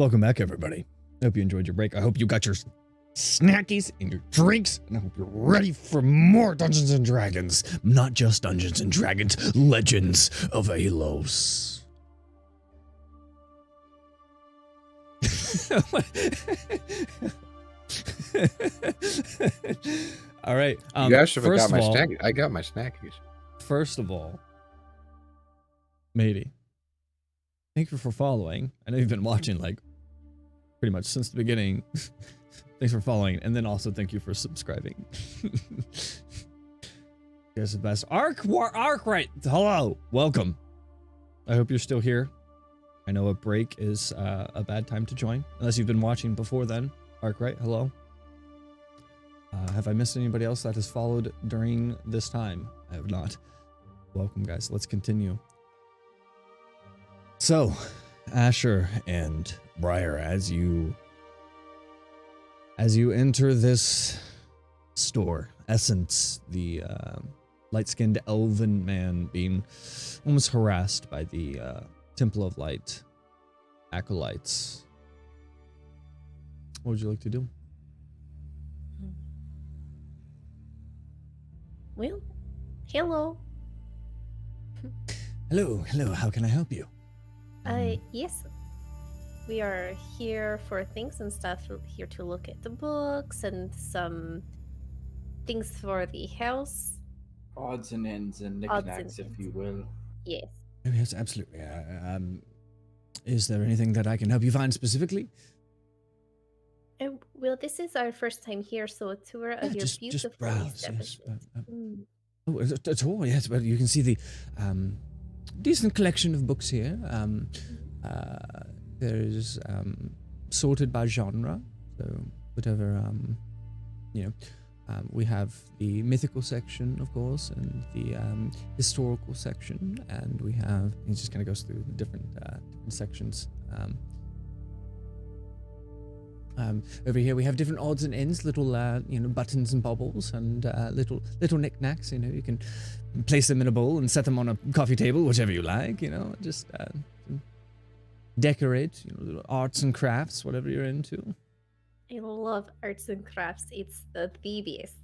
Welcome back, everybody. I hope you enjoyed your break. I hope you got your snackies and your drinks, and I hope you're ready for more Dungeons and Dragons. Not just Dungeons and Dragons, Legends of Aelos. All right. You guys should have got my snack. I got my snackies. First of all, matey, thank you for following. I know you've been watching like pretty much since the beginning. Thanks for following, and then also thank you for subscribing. You guys are the best. Arkwright, hello, welcome. I hope you're still here. I know a break is a bad time to join, unless you've been watching before then. Arkwright, hello. Have I missed anybody else that has followed during this time? I have not. Welcome, guys. Let's continue. So, Asher and Briar, as you enter this store, Essence, the light-skinned elven man being almost harassed by the Temple of Light acolytes. What would you like to do? Well, hello. Hello, how can I help you? Yes. We are here for things and stuff, here to look at the books and some things for the house. Odds and ends and knickknacks, if you will. Yes. Oh, yes, absolutely. Is there anything that I can help you find specifically? Well, this is our first time here, so a tour of your beautiful just browse, establishment. Oh, at all, yes, but you can see the decent collection of books here. There's sorted by genre, so whatever, we have the mythical section, of course, and the historical section, and we have, it just kind of goes through the different sections. Over here we have different odds and ends, little buttons and baubles, and little knickknacks. You can place them in a bowl and set them on a coffee table, whichever you like. Just decorate. Little arts and crafts, whatever you're into. I love arts and crafts. It's the best.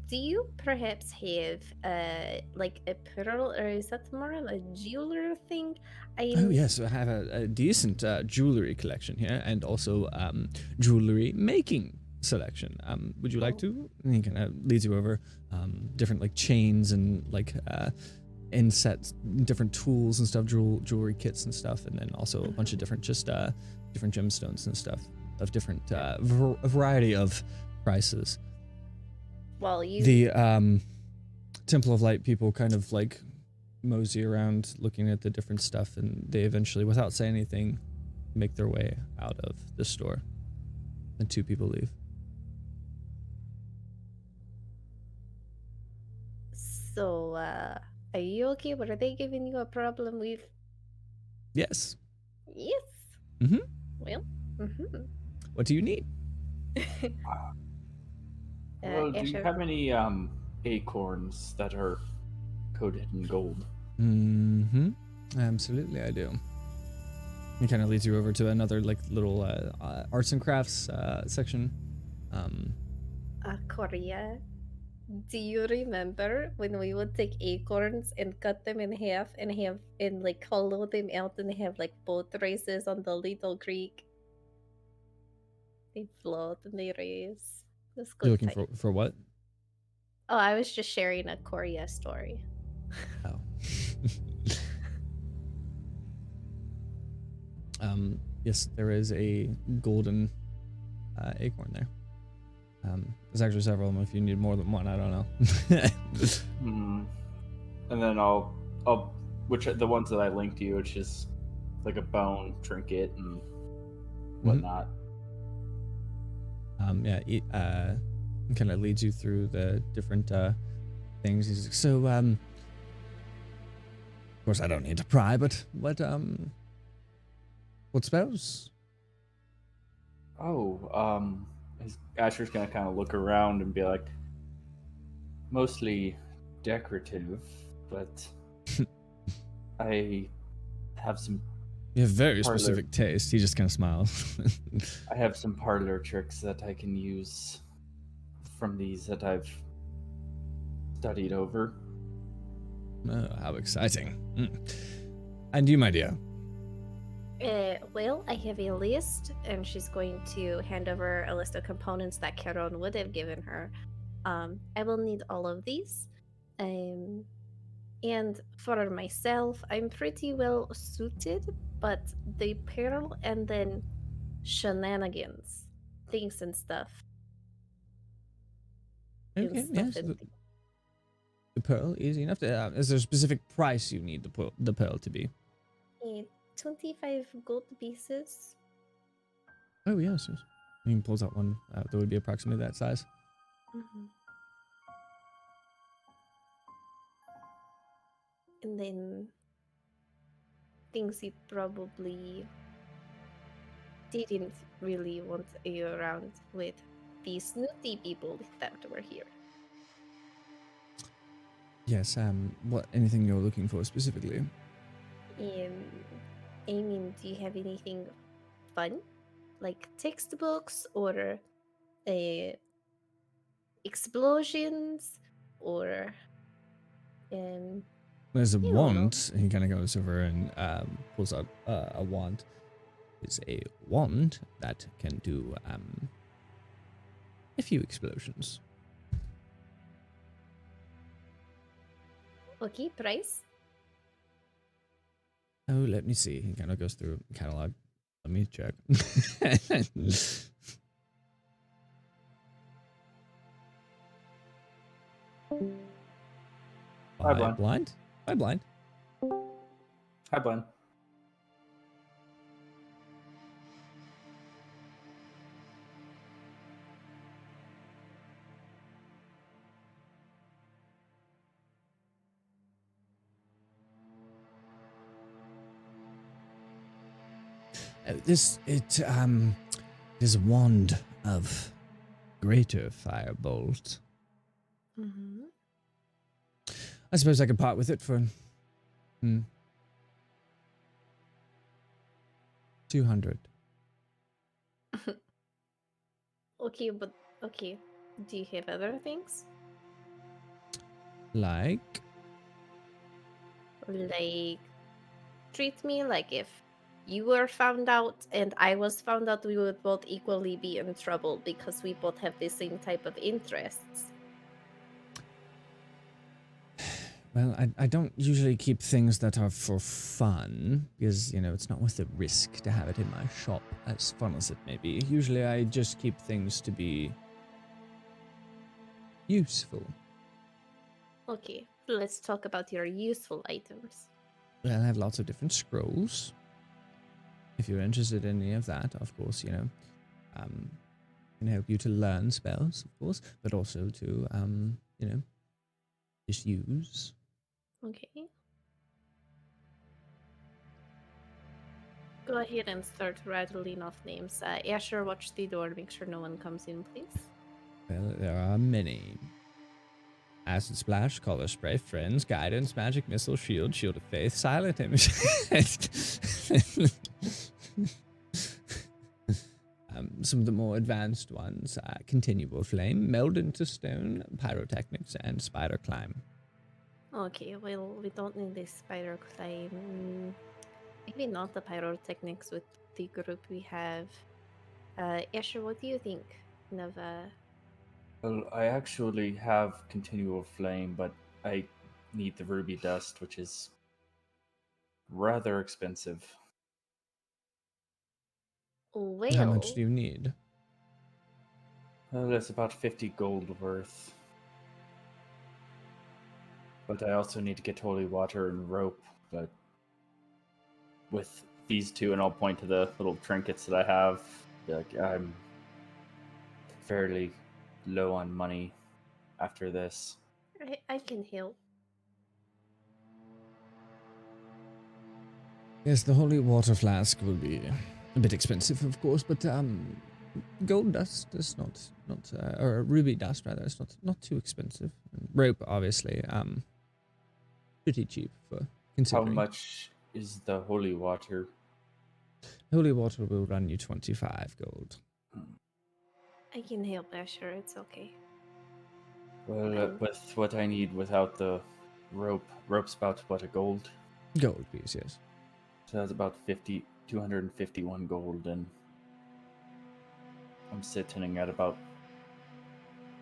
Do you perhaps have like a pearl, or is that more of a jeweler thing? Oh yes, I have a decent jewelry collection here, and also jewelry making selection. Would you like to? And he kind of leads you over different like chains and like insets, different tools and stuff, jewelry kits and stuff, and then also a bunch of different different gemstones and stuff of different a variety of prices. Well, the Temple of Light people kind of like mosey around looking at the different stuff, and they eventually, without saying anything, make their way out of the store. And two people leave. So, are you okay? What are they giving you a problem with? Yes. Yes. Mm-hmm. Well. Mm-hmm. What do you need? Well, do you have any acorns that are coated in gold? Mm-hmm. Absolutely, I do. He kind of leads you over to another like little arts and crafts section. Korea, do you remember when we would take acorns and cut them in half and like hollow them out and have like boat races on the little creek? They float and they race. You're looking for what? Oh, I was just sharing a Korea story. Oh. Yes, there is a golden acorn there. There's actually several of them if you need more than one. I don't know. And then I'll the ones that I linked to you, which is like a bone trinket and whatnot. Kind of leads you through the different things. He's like, so, of course, I don't need to pry, but what spells? Asher's gonna kind of look around and be like, mostly decorative, but I have some You have very Parlor. specific taste. He just kind of smiles. I have some parlor tricks that I can use from these that I've studied over. Oh, how exciting. And you, my dear? Well, I have a list, and she's going to hand over a list of components that Caron would have given her. I will need all of these. And for myself, I'm pretty well suited, but the pearl and then shenanigans, things and stuff. Okay, yes. The pearl, easy enough. Is there a specific price you need the pearl to be? 25 gold pieces. Oh, yes. He pulls out one that would be approximately that size. Mm-hmm. And then things he probably didn't really want around with the snooty people that were here. Yes, anything you're looking for specifically? I mean, do you have anything fun? Like textbooks or explosions or There's a I don't wand. He kind of goes over and pulls out a wand. It's a wand that can do a few explosions. Okay, price? Oh, let me see. He kind of goes through a catalog. Let me check. Hi, Blind. Blind? Hi, Blind. Hi, Blind. This is a wand of greater firebolt. Mm-hmm. I suppose I could part with it for 200. Okay, but okay. Do you have other things? Like? Like, treat me like if you were found out and I was found out, we would both equally be in trouble because we both have the same type of interests. Well, I don't usually keep things that are for fun because, you know, it's not worth the risk to have it in my shop, as fun as it may be. Usually I just keep things to be useful. Okay, let's talk about your useful items. Well, I have lots of different scrolls. If you're interested in any of that, of course, you know, can help you to learn spells, of course, but also to, you know, just use. Okay. Go ahead and start rattling off names. Asher, watch the door. Make sure no one comes in, please. Well, there are many. Acid Splash, Color Spray, Friends, Guidance, Magic Missile, Shield, Shield of Faith, Silent Image. Some of the more advanced ones, Continual Flame, Meld into Stone, Pyrotechnics, and Spider Climb. Okay, well, we don't need this spider climb. Maybe not the pyrotechnics with the group we have. Asher, what do you think, Nova? Well, I actually have Continual Flame, but I need the ruby dust, which is rather expensive. Well, How much do you need? That's about 50 gold worth. But I also need to get holy water and rope, but with these two, and I'll point to the little trinkets that I have, like, I'm fairly low on money after this. I can help. Yes, the holy water flask will be a bit expensive, of course, but gold dust is not or ruby dust rather, is not too expensive. And rope, obviously, pretty cheap for How considering. much is the holy water? Holy water will run you 25 gold. I can help Asher, it's okay. Well, with what I need without the rope's about what, a gold? Gold, please, yes. So that's about 251 gold, and I'm sitting at about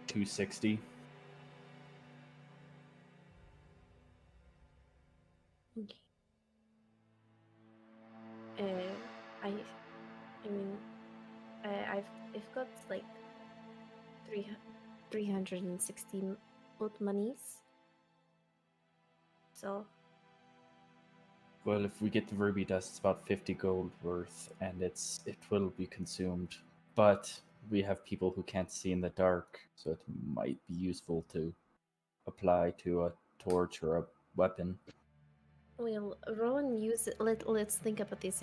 260. Okay. I mean, I've got like 360 old monies. So. Well, if we get the ruby dust, it's about 50 gold worth, and it will be consumed. But we have people who can't see in the dark, so it might be useful to apply to a torch or a weapon. Well, Rowan use it. Let's think about this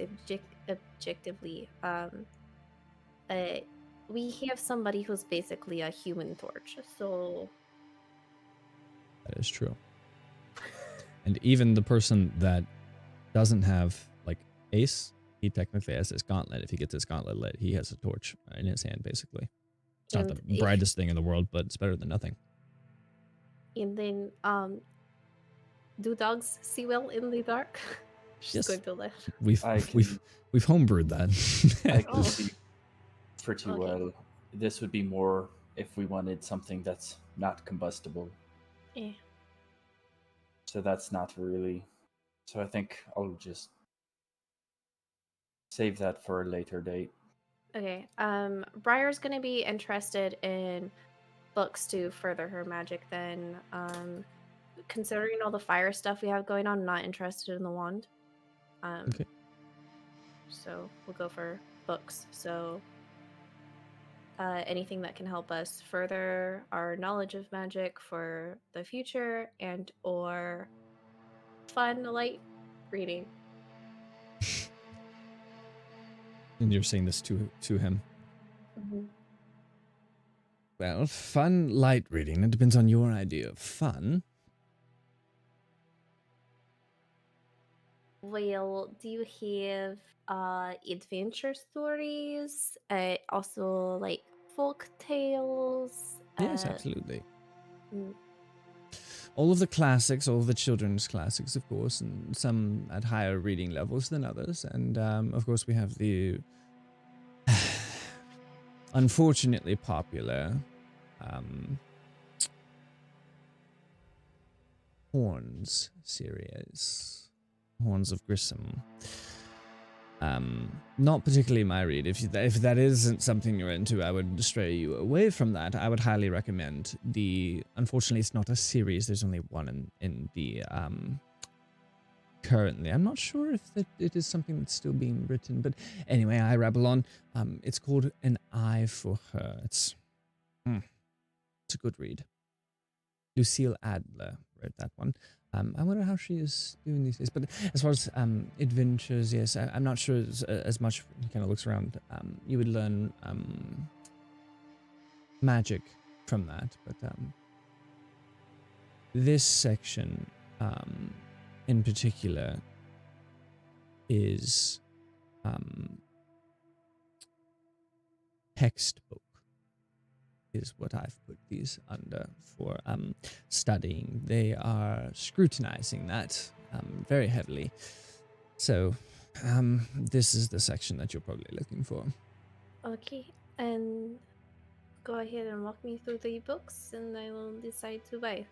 objectively. We have somebody who's basically a human torch, so That is true. And even the person that doesn't have, like, Ace, he technically has his gauntlet. If he gets his gauntlet lit, he has a torch in his hand, basically. It's not the brightest thing in the world, but it's better than nothing. And then, do dogs see well in the dark? She's Yes. going to laugh. We've homebrewed that. I can see pretty well. This would be more if we wanted something that's not combustible. Yeah. So that's not really. So I think I'll just save that for a later date. Okay. Briar's gonna be interested in books to further her magic then. Considering all the fire stuff we have going on, not interested in the wand. Okay. So we'll go for books. So anything that can help us further our knowledge of magic for the future and or fun light reading. And you're saying this to him. Mm-hmm. Well, fun light reading. It depends on your idea of fun. Well, do you have adventure stories? Also like folk tales? Yes, absolutely. Mm. All of the classics, all of the children's classics, of course, and some at higher reading levels than others. And, of course, we have the unfortunately popular Horns series. Horns of Grissom. Not particularly my read. If that isn't something you're into, I would stray you away from that. I would highly recommend unfortunately it's not a series, there's only one in the, currently. I'm not sure if it is something that's still being written, but anyway, I rabble on. It's called An Eye for Her. It's a good read. Lucille Adler wrote that one. I wonder how she is doing these days. But as far as adventures, yes, I'm not sure as much. He kind of looks around. You would learn magic from that. But this section in particular is textbook. Is what I've put these under for studying. They are scrutinizing that very heavily. So this is the section that you're probably looking for. Okay, and go ahead and walk me through the books and I will decide to buy.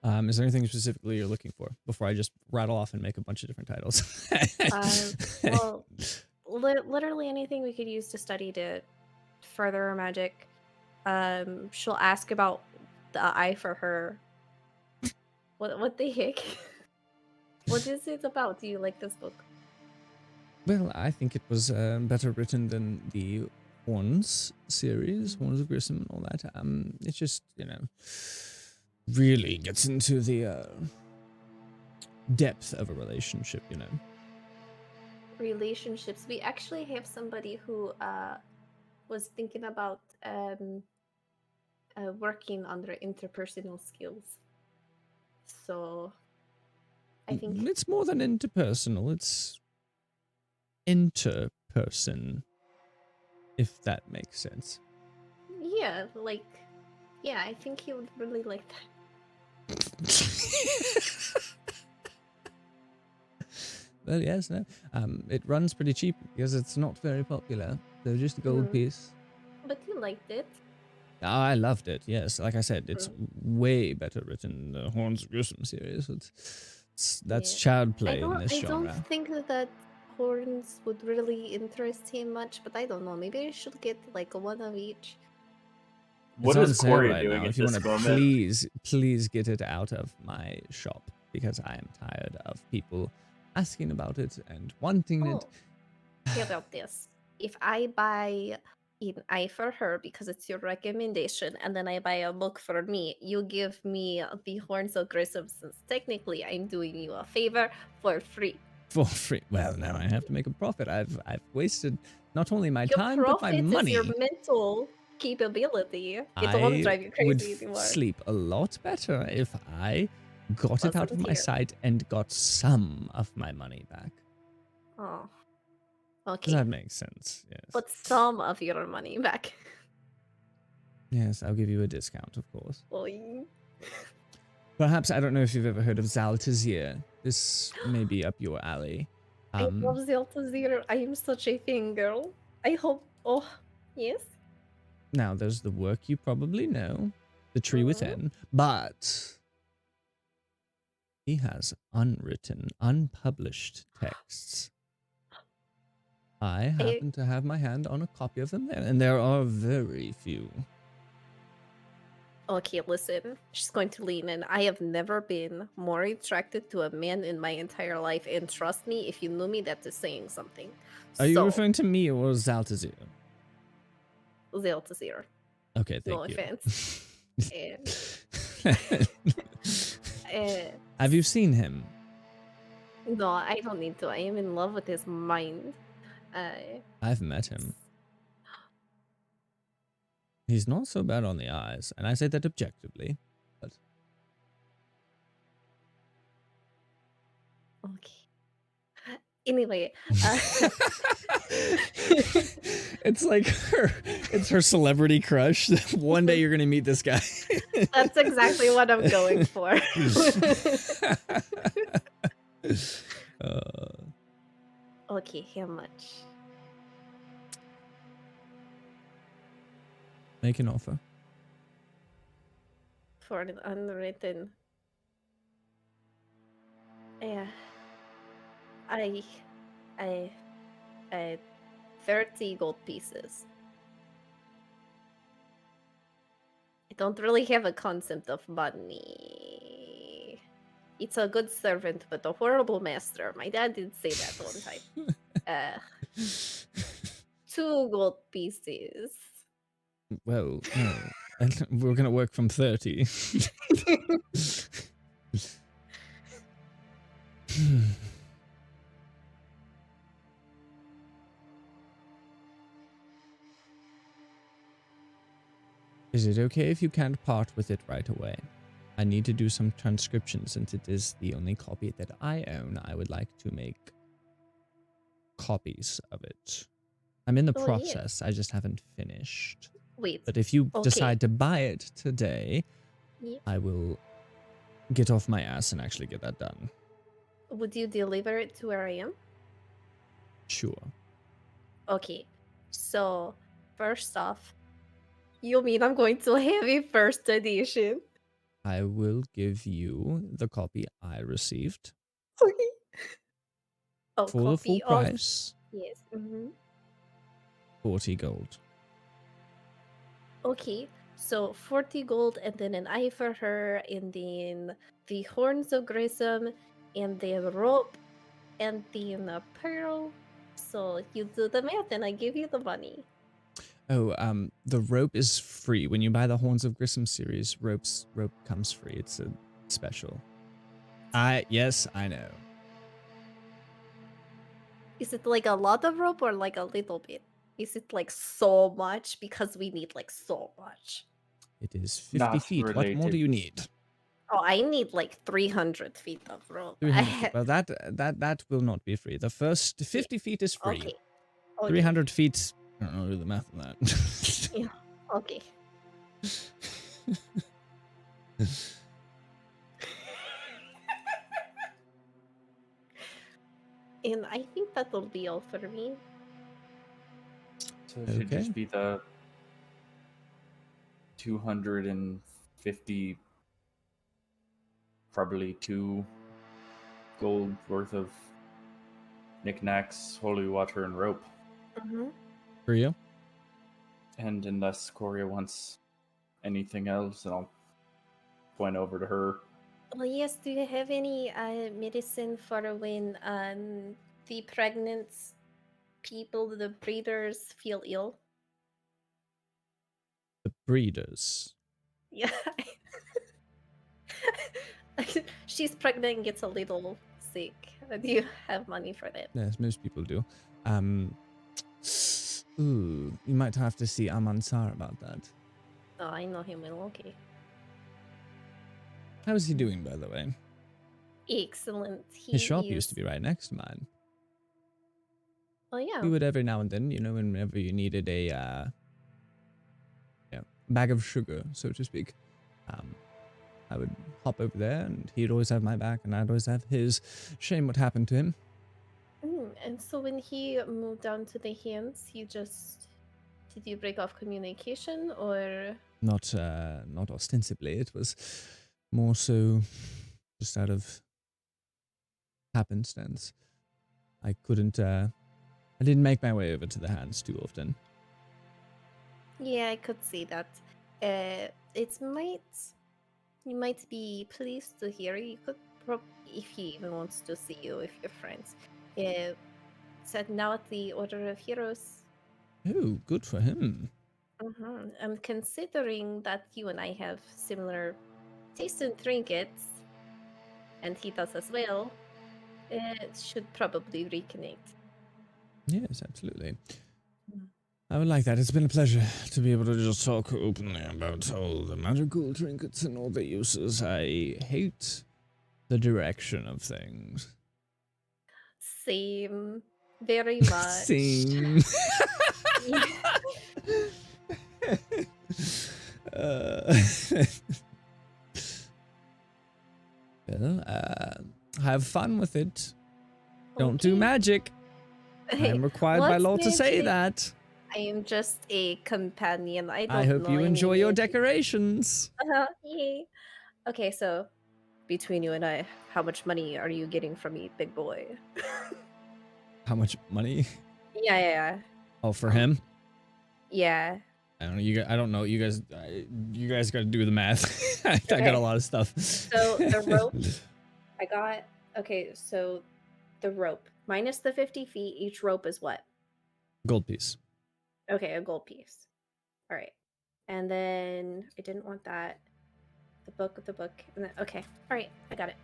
Is there anything specifically you're looking for before I just rattle off and make a bunch of different titles? Well, literally anything we could use to study to further our magic. She'll ask about the eye for her. What the heck? What is it about? Do you like this book? Well, I think it was better written than the Horns series, Horns of Grissom and all that. It's just, really gets into the depth of a relationship, Relationships. We actually have somebody who was thinking about working on their interpersonal skills. So I think it's more than interpersonal. It's enter person, if that makes sense. Yeah, like, yeah, I think he would really like that. Well, yes, no. It runs pretty cheap because it's not very popular. So just a gold piece. But you liked it. Oh, I loved it. Yes, like I said, it's Mm. way better written than the Horns of Grissom series. That's Yeah. child play in this I don't genre. think that horns would really interest him much, but I don't know. Maybe I should get like one of each. What It's on is sale Corey right doing now. at If you want this to moment? please get it out of my shop because I am tired of people asking about it and wanting it. How about this? If I buy an eye for her because it's your recommendation, and then I buy a book for me, you give me the Horns of Grissom, since technically I'm doing you a favor for free. For free. Well, now I have to make a profit. I've wasted not only my Your time but my profit is money. your mental capability. It won't I drive you would crazy anymore. sleep a lot better if I got it out of my Wasn't here. sight and got some of my money back. Oh, Does okay. that make sense? Yes. But some of your money back. Yes, I'll give you a discount, of course. Oy. Perhaps, I don't know if you've ever heard of Zaltazir. This may be up your alley. I love Zeltazir. I am such a fangirl. I hope. Oh, yes. Now, there's the work you probably know, The Tree Mhm. Within, but he has unwritten, unpublished texts. I happen to have my hand on a copy of them there, and there are very few. Okay, listen. She's going to lean in. I have never been more attracted to a man in my entire life, and trust me, if you knew me, that is saying something. Are you referring to me or Zaltazir? Zeltazir. Okay, thank No you. offense. Have you seen him? No, I don't need to. I am in love with his mind. I've met him. He's not so bad on the eyes, and I say that objectively, but... Okay. Anyway. It's like it's her celebrity crush. One day you're going to meet this guy. That's exactly what I'm going for. Okay, how much? Make an offer. For an unwritten. Yeah. I 30 gold pieces. I don't really have a concept of money. It's a good servant, but a horrible master. My dad did say that one time. 2 gold pieces. Well, no. We're going to work from 30. Is it okay if you can't part with it right away? I need to do some transcription since it is the only copy that I own. I would like to make copies of it. I'm in the process. Yeah. I just haven't finished. Wait. But if you decide to buy it today, I will get off my ass and actually get that done. Would you deliver it to where I am? Sure. Okay. So, first off, you mean I'm going to have a first edition? I will give you the copy I received. Okay. Oh, for the full price. Yes. Mm-hmm. 40 gold. Okay. So 40 gold and then an eye for her and then the horns of Grissom and the rope and then a pearl. So you do the math and I give you the money. Oh, the rope is free. When you buy the Horns of Grissom series, rope comes free. It's a special. Yes, I know. Is it like a lot of rope or like a little bit? Is it like so much? Because we need like so much. It is 50 feet. What more do you need? Oh, I need like 300 feet of rope. 300 feet. Well, that will not be free. The first 50 feet is free. Okay. Okay. 300 feet. I don't know, do the math on that. Yeah. Okay. And I think that'll be all for me. So it should just be the 250, probably 2 gold worth of knickknacks, holy water, and rope. Mm-hmm. For you? And unless Coria wants anything else, then I'll point over to her. Well, yes. Do you have any medicine for when the pregnant people, the breeders, feel ill? The breeders. Yeah. She's pregnant and gets a little sick. Do you have money for that? Yes, most people do. Ooh, you might have to see Amansar about that. Oh, I know him well. Okay. How is he doing, by the way? Excellent. His shop used to be right next to mine. Oh, yeah. We would every now and then, you know, whenever you needed a bag of sugar, so to speak. I would hop over there, and he'd always have my back, and I'd always have his. Shame what happened to him. And so when he moved down to the hands, did you break off communication or? Not ostensibly. It was more so just out of happenstance. I didn't make my way over to the hands too often. Yeah, I could see that. You might be pleased to hear. You could if he even wants to see you, if you're friends. Said now at the Order of Heroes. Oh, good for him. And considering that you and I have similar taste in trinkets, and he does as well, it should probably reconnect. Yes, absolutely. I would like that. It's been a pleasure to be able to just talk openly about all the magical trinkets and all their uses. I hate the direction of things. Same. Very much. Same. Well, have fun with it. Don't do magic. I'm required by law to say that. I am just a companion. I hope you enjoy your decorations. Yay. Okay, so between you and I, how much money are you getting from me, big boy? How much money? Yeah. Oh, for him? Yeah. I don't know. I don't know. You guys got to do the math. I got a lot of stuff. So the rope, I got. Okay, so the rope minus the 50 feet. Each rope is what? Gold piece. Okay, a gold piece. All right, and then I didn't want that. The book, and then, okay. All right, I got it.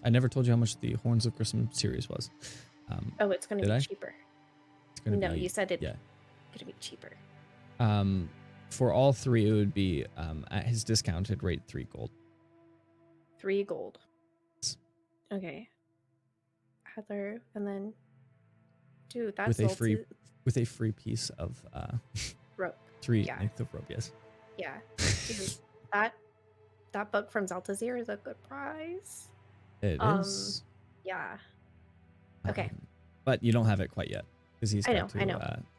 I never told you how much the Horns of Grissom series was. Oh, it's going to be cheaper. No, you said it's going to be cheaper. For all three, it would be at his discounted rate 3 gold. 3 gold. Okay. Heather, and then, dude, that's with a free piece of rope. 3 length of rope. Yes. Yeah. Dude, that book from Zaltazir is a good price. It is. Yeah. Okay. But you don't have it quite yet because he's got I know.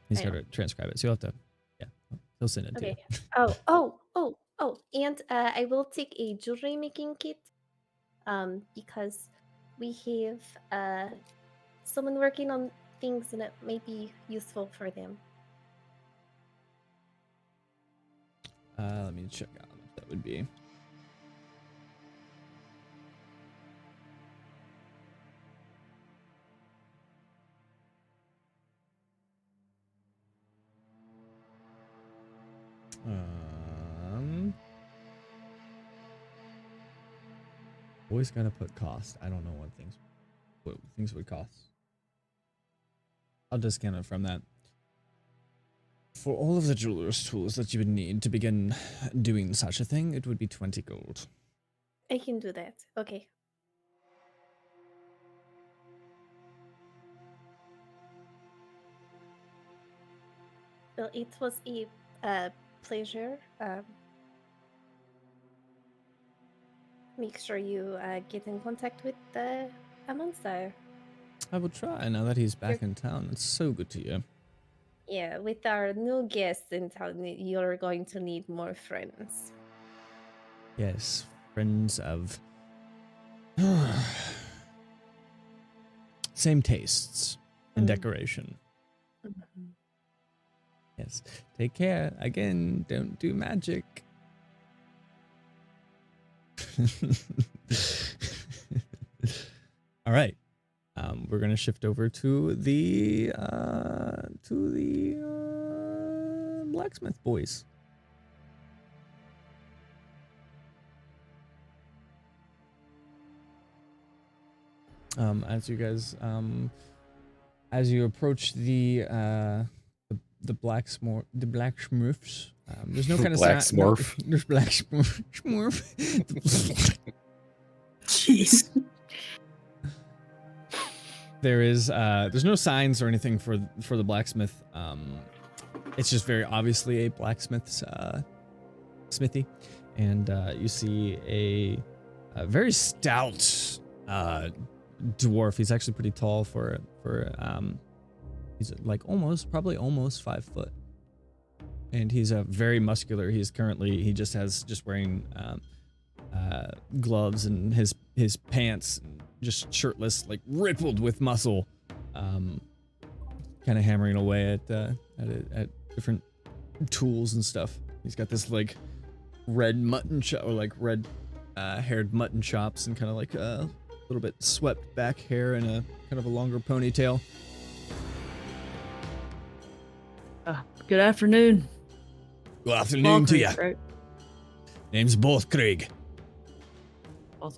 He's got to transcribe it, so you'll have to. Yeah, he'll send it to you. Oh, and I will take a jewelry making kit, because we have someone working on things and it may be useful for them. Let me check out how much that would be. Always gotta put cost. I don't know what things would cost. I'll discount it from that. For all of the jeweler's tools that you would need to begin doing such a thing, it would be 20 gold. I can do that. Okay. Well, it was a pleasure. Make sure you get in contact with Amonstire. I will try now that he's back in town. It's so good to hear. Yeah, with our new guests in town, you're going to need more friends. Yes, friends of same tastes in decoration. Mm-hmm. Yes. Take care. Again, don't do magic. All right. We're gonna shift over to the blacksmith boys. As you guys as you approach the blacksmiths, there's no kind of Blacksmurf. there's blacksmurf. Jeez. There's no signs or anything for the blacksmith. It's just very obviously a blacksmith's smithy, and you see a very stout dwarf. He's actually pretty tall for he's like probably almost 5 foot, and he's very muscular. He just wearing gloves, and his pants just shirtless, like rippled with muscle, kind of hammering away at different tools and stuff. He's got this like red mutton chop, or like red haired mutton chops, and kind of like a little bit swept back hair and a kind of a longer ponytail. Good afternoon. Good afternoon to you. Right? Name's Bothcraig.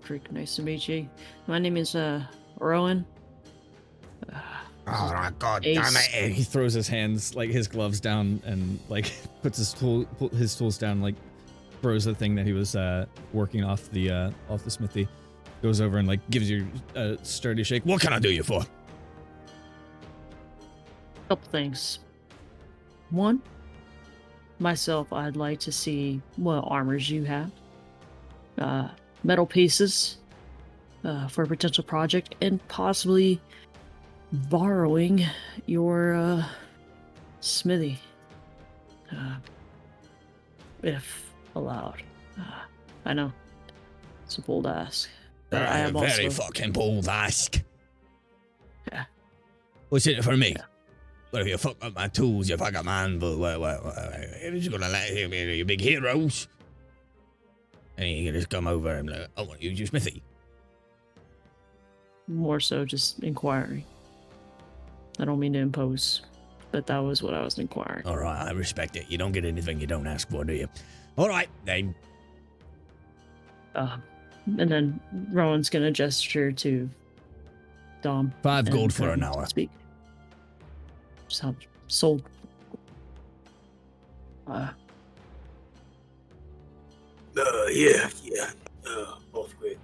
Creek, nice to meet you. My name is Rowan. Oh my god Ace. damn it. And he throws his hands, like his gloves down, and like puts his tools down, like throws the thing that he was working off the smithy, goes over and like gives you a sturdy shake. What can I do you for? Couple things. One, myself, I'd like to see what armors you have. Metal pieces for a potential project, and possibly borrowing your smithy, if allowed. I know it's a bold ask, but I am very also fucking bold ask. Yeah. What's in it for me? Yeah. Well, if you fuck up my tools, you fuck up mine, but you're just gonna let him in, you big heroes. And you can just come over and like, I want to use your smithy. more so just inquiring. I don't mean to impose, but that was what I was inquiring. All right, I respect it. You don't get anything you don't ask for, do you? All right, then. And then Rowan's gonna gesture to Dom. 5 gold for an hour. Speak. Sold. Yeah. Both great.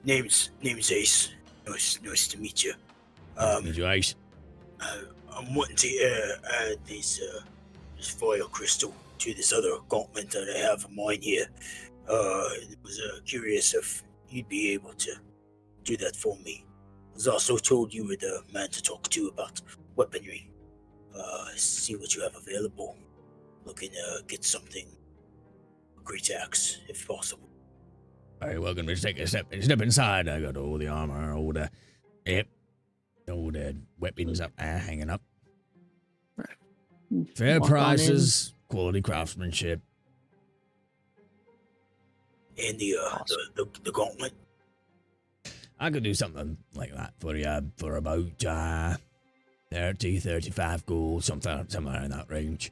Name's Ace. Nice to meet you. Need you, Ace? I'm wanting to add this foil crystal to this other gauntlet that I have of mine here. I was curious if you'd be able to do that for me. I was also told you were the man to talk to about weaponry. See what you have available. Looking to get something, a great axe, if possible. Very well, going to take a step inside. I got all the armor, all the weapons up there hanging up. Fair Walk on prices, quality craftsmanship. And the gauntlet. I could do something like that for you for about 30, 35 gold, somewhere in that range.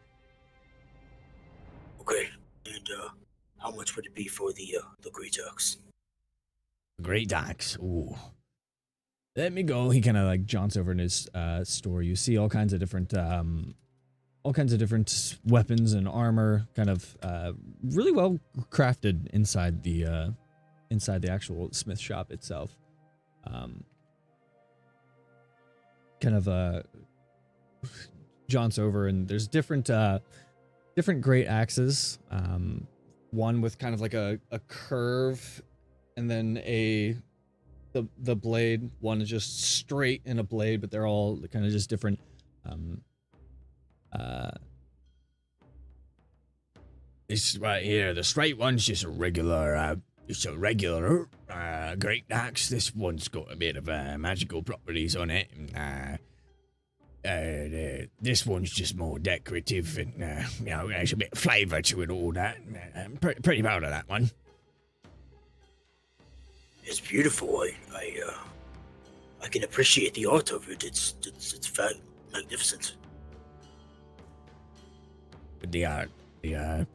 Okay, and how much would it be for the great axe? Great axe. Ooh. Let me go. He kind of like jaunts over in his store. You see all kinds of different all kinds of different weapons and armor, kind of really well crafted inside the actual smith shop itself. Kind of jaunts over, and there's different great axes. One with kind of like a curve, and then the blade. One is just straight in a blade, but they're all kind of just different. This right here, the straight one's just a regular, great axe. This one's got a bit of magical properties on it. This one's just more decorative, and there's a bit of flavour to it all. That I'm pretty proud of that one. It's beautiful. I can appreciate the art of it. It's magnificent. The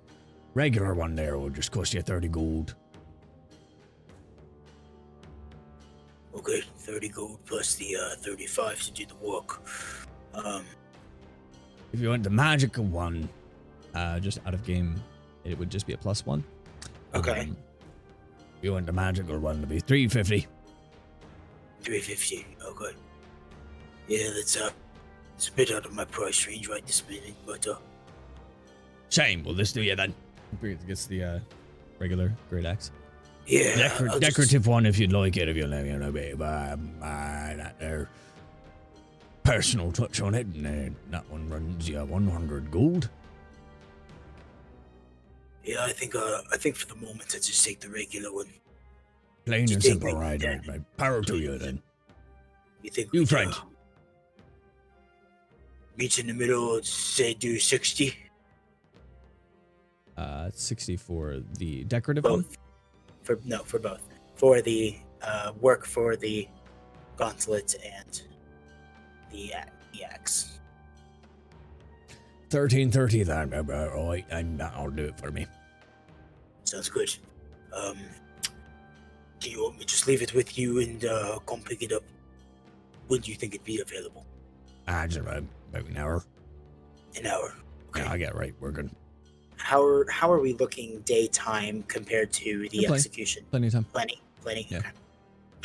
regular one there will just cost you 30 gold. Okay, 30 gold plus the 35 to do the work. If you want the magical one, just out of game, it would just be a +1. Okay. If you want the magical one, it'll be 350. 350. Okay. Yeah, it's a bit out of my price range right this minute, but Shame. Will this do you then? It gets the regular great axe. yeah, Decorative one if you'd like it. If you'll have a bit of that there personal touch on it, and that one runs you 100 gold. Yeah, I think for the moment I just take the regular one. Plain Just and take simple, my- right? yeah. Power to you then. You think You we'd, friend. Meet in the middle, say do 60? 60 for the decorative one. Both. For both. For the work for the gauntlet and the axe. 1330 then, right? And that'll do it for me. Sounds good. Do you want me to just leave it with you and come pick it up? When do you think it'd be available? Just about an hour. An hour. Okay. Yeah, I get right working. How are we looking daytime compared to the Plenty. execution? Plenty of time. Plenty. Yeah.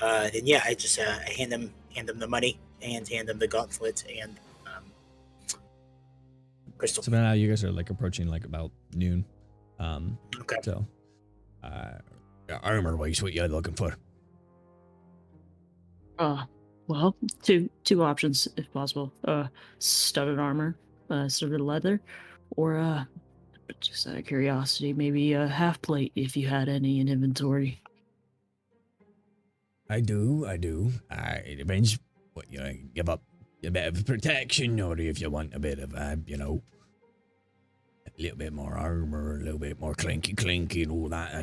Okay. Then yeah, I just I hand them the money and hand them the gauntlet and crystal. So now you guys are like approaching like about noon. Okay. So, armor wise, what you looking for? Well, two options if possible. Studded armor, studded leather, or just out of curiosity, maybe a half plate if you had any in inventory. I do. It depends what you give up a bit of protection, or if you want a bit of a little bit more armor, a little bit more clinky and all that.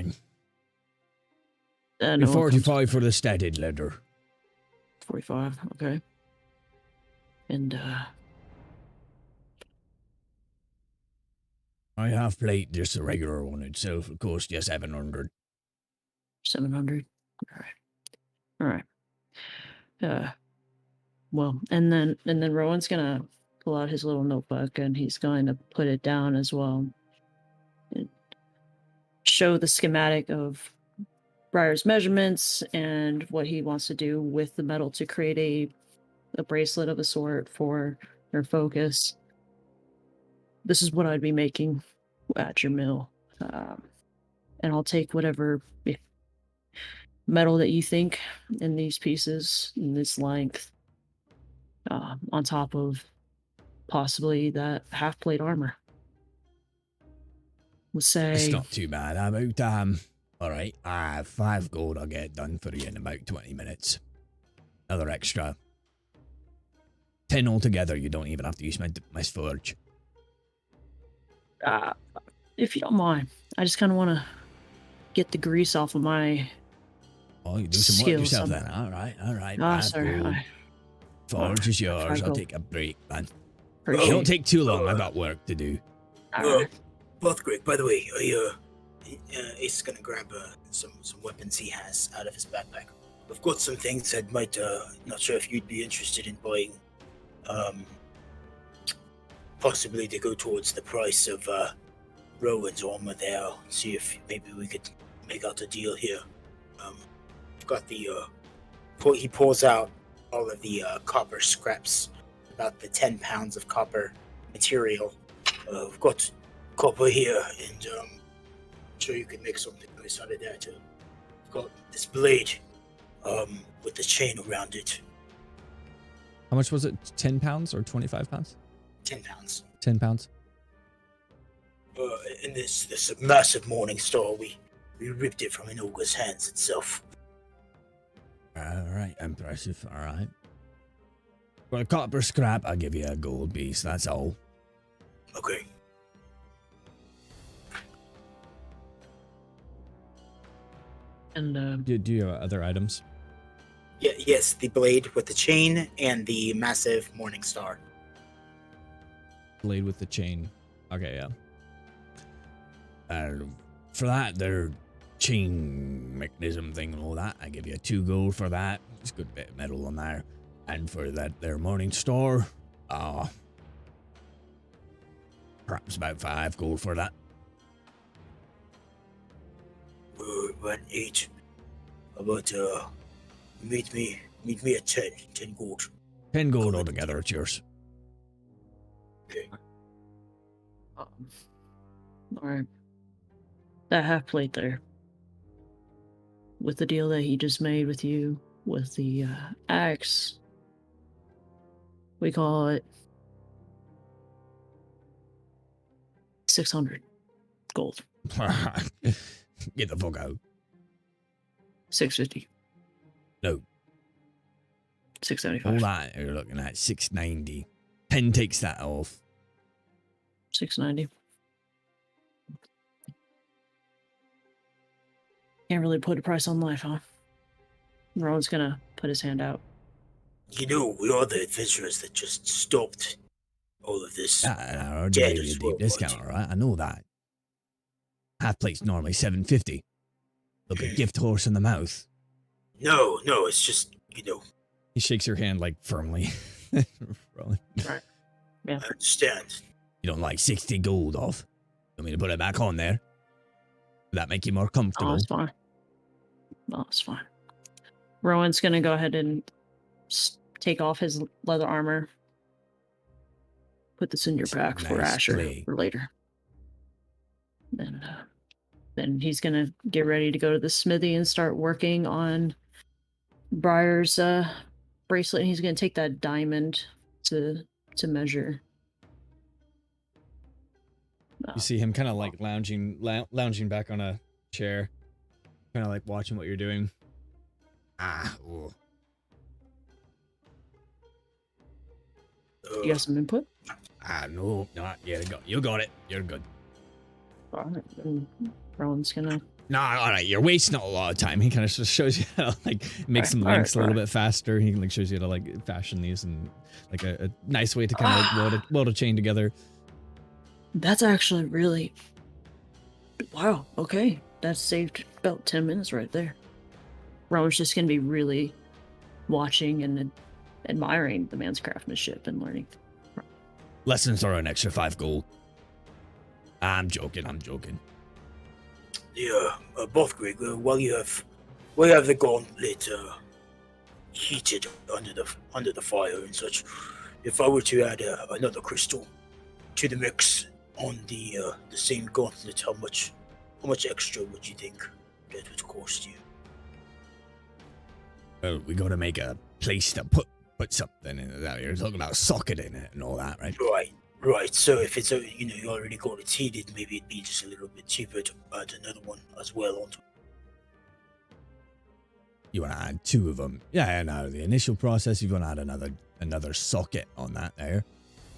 And No, 45 for the studded leather. 45, okay. And My half plate, just a regular one itself, of course, just 700. 700. All right. Well, and then Rowan's gonna pull out his little notebook and he's going to put it down as well. And show the schematic of Briar's measurements and what he wants to do with the metal to create a bracelet of a sort for their focus. This is what I'd be making at your mill. And I'll take whatever metal that you think in these pieces, in this length, on top of possibly that half plate armor. We'll say It's not too bad. About, all right, 5 gold I'll get done for you in about 20 minutes. Another extra 10 altogether. You don't even have to use my forge. if you don't mind, I just kind of want to get the grease off of my Oh, you do some work skills. yourself then. All right. Ah, sorry. Forge is yours. I I'll go. take a break, man. Appreciate Don't it. take too long. I've got work to do. All right. Bothgrig, by the way, Ace is gonna grab some weapons he has out of his backpack. We've got some things that might, not sure if you'd be interested in buying. possibly to go towards the price of Rowan's armor there. See if maybe we could make out a deal here. Got the he pulls out all of the copper scraps, about the 10 pounds of copper material. I've got copper here, and I'm sure you can make something nice out of that. I've got this blade with the chain around it. How much was it? 10 pounds or 25 pounds? 10 pounds. 10 pounds. And this massive morning star, we ripped it from an ogre's hands itself. All right, impressive. All right. For a copper scrap, I'll give you a gold piece. That's all. Okay. And Do you have other items? Yeah, yes, the blade with the chain and the massive morning star. Blade with the chain. Okay, yeah. For that, their chain mechanism thing and all that, I give you 2 gold for that. It's a good bit of metal on there. And for that, their morning star, perhaps about 5 gold for that. About 8. About meet me at 10 gold. 10 gold altogether, it's yours. Okay. all right, that half plate there, with the deal that he just made with you, with the axe, we call it 600 gold. Get the fuck out. 650. No. 675. All that, you're looking at 690. 10 takes that off. 690. Can't really put a price on life, huh? Rowan's gonna put his hand out. You know, we are the adventurers that just stopped all of this. I already gave you a deep discount, all right? I know that. Half plate's normally 750. Look, a gift horse in the mouth. No, it's just, you know. He shakes your hand, like, firmly. Right. Yeah. I understand. You don't like 60 gold off? You want me to put it back on there? Would that make you more comfortable? Oh, it's fine. No, it's fine. Rowan's gonna go ahead and take off his leather armor. Put this in your It's a pack for nice Asher play. for later. Then he's gonna get ready to go to the smithy and start working on Briar's bracelet. And he's gonna take that diamond to measure. You see him kind of like lounging back on a chair, kind of like watching what you're doing. You got some input? No, yeah, you got it. You're good. Alright, then Rowan's gonna... No, all right, you're wasting a lot of time. He kind of just shows you how to like make some links a little bit faster. He like shows you how to like fashion these and like a nice way to kind of like weld a chain together. That's actually really... Wow, okay. That saved about 10 minutes right there. Rowan's just gonna be really watching and admiring the man's craftsmanship and learning. Lessons are an extra 5 gold. I'm joking. Yeah, both great. While you have the gauntlet heated under the fire and such, if I were to add another crystal to the mix on the same gauntlet, how much extra would you think that would cost you? Well, we got to make a place to put something in it. You're talking about socket in it and all that, right? Right. So if it's you already got it heated, maybe it'd be just a little bit cheaper to add another one as well onto. You want to add 2 of them? Yeah. No, the initial process, you want to add another socket on that there.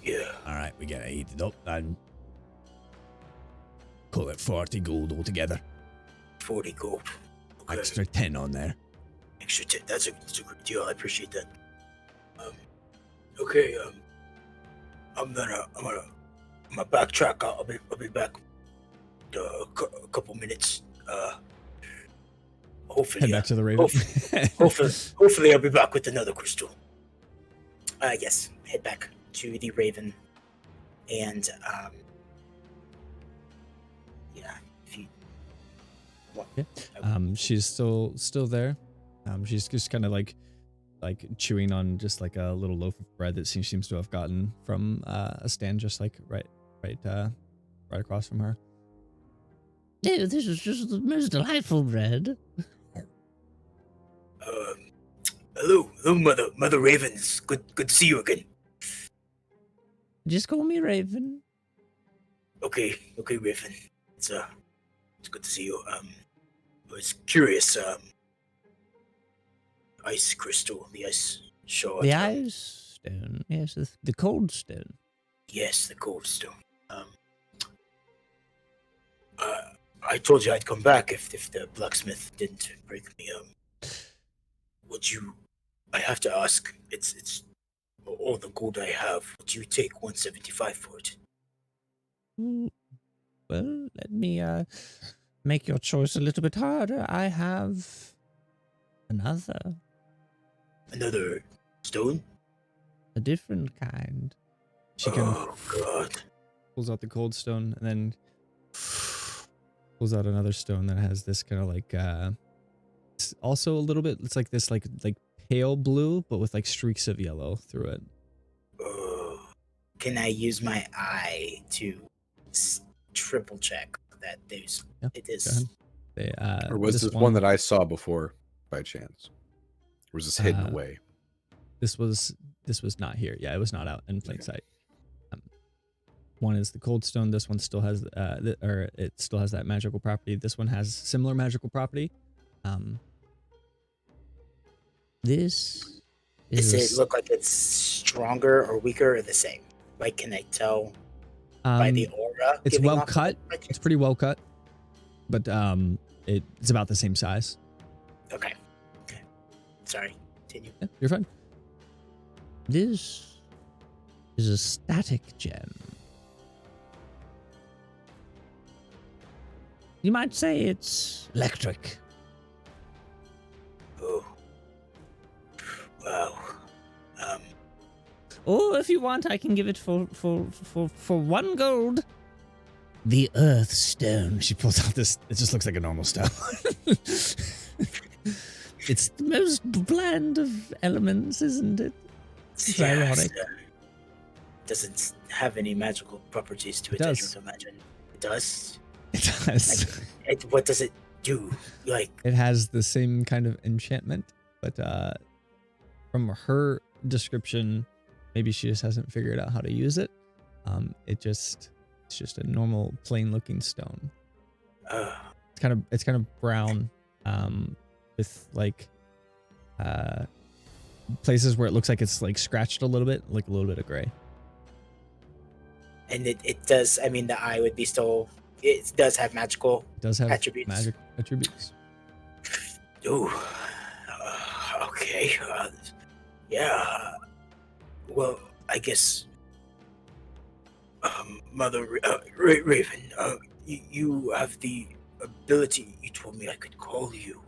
Yeah. All right, we get it heated up and call it 40 gold altogether. 40 gold. Okay. Extra 10 on there. Extra 10. That's a great deal. I appreciate that. Okay. I'm gonna backtrack. I'll be back. A couple minutes. Hopefully. Head back to the Raven. Hopefully, I'll be back with another crystal. Yes. Head back to the Raven, And yeah, if you want, She's still there. She's just kind of like chewing on just like a little loaf of bread that seems to have gotten from a stand just like right across from her. Oh, this is just the most delightful bread. hello, Mother Raven. It's good to see you again. Just call me Raven. Okay, Raven. It's good to see you. I was curious. Ice crystal, the ice shard. The ice stone. Yes, the cold stone. Yes, the cold stone. I told you I'd come back if the blacksmith didn't break me. Would you? I have to ask. It's all the gold I have. Would you take 175 for it? Well, let me make your choice a little bit harder. I have Another stone? a different kind. She kind of Oh God! pulls out the cold stone and then pulls out another stone that has this kind of like it's also a little bit, it's like this like pale blue but with like streaks of yellow through it. Can I use my eye to triple check that there's Yeah, it is? go ahead. Or was this one that I saw before by chance? Or was this hidden away? This was not here. Yeah, it was not out in plain sight. One is the cold stone. This one still has it still has that magical property. This one has similar magical property. This Does is it look like it's stronger or weaker or the same? Like, can I tell by the aura? It's giving well off cut. the It's pretty well cut, but it's about the same size. Okay. Sorry. Continue. Yeah, you're fine. This is a static gem. You might say it's electric. Oh. Wow. Or if you want, I can give it for 1 gold. The Earth Stone. She pulls out this. It just looks like a normal stone. It's the most bland of elements, isn't it? It's ironic. Doesn't have any magical properties to it, It I does. don't imagine. It does? It does. What does it do? Like, It has the same kind of enchantment, but from her description, maybe she just hasn't figured out how to use it. It's just a normal plain looking stone. It's kind of brown, with like places where it looks like it's like scratched a little bit of gray. and it does, I mean, the eye would be still, it does have magical It does have attributes. magic attributes. Ooh. Okay. Yeah. Well, I guess, Mother Raven, you have the ability. You told me I could call you.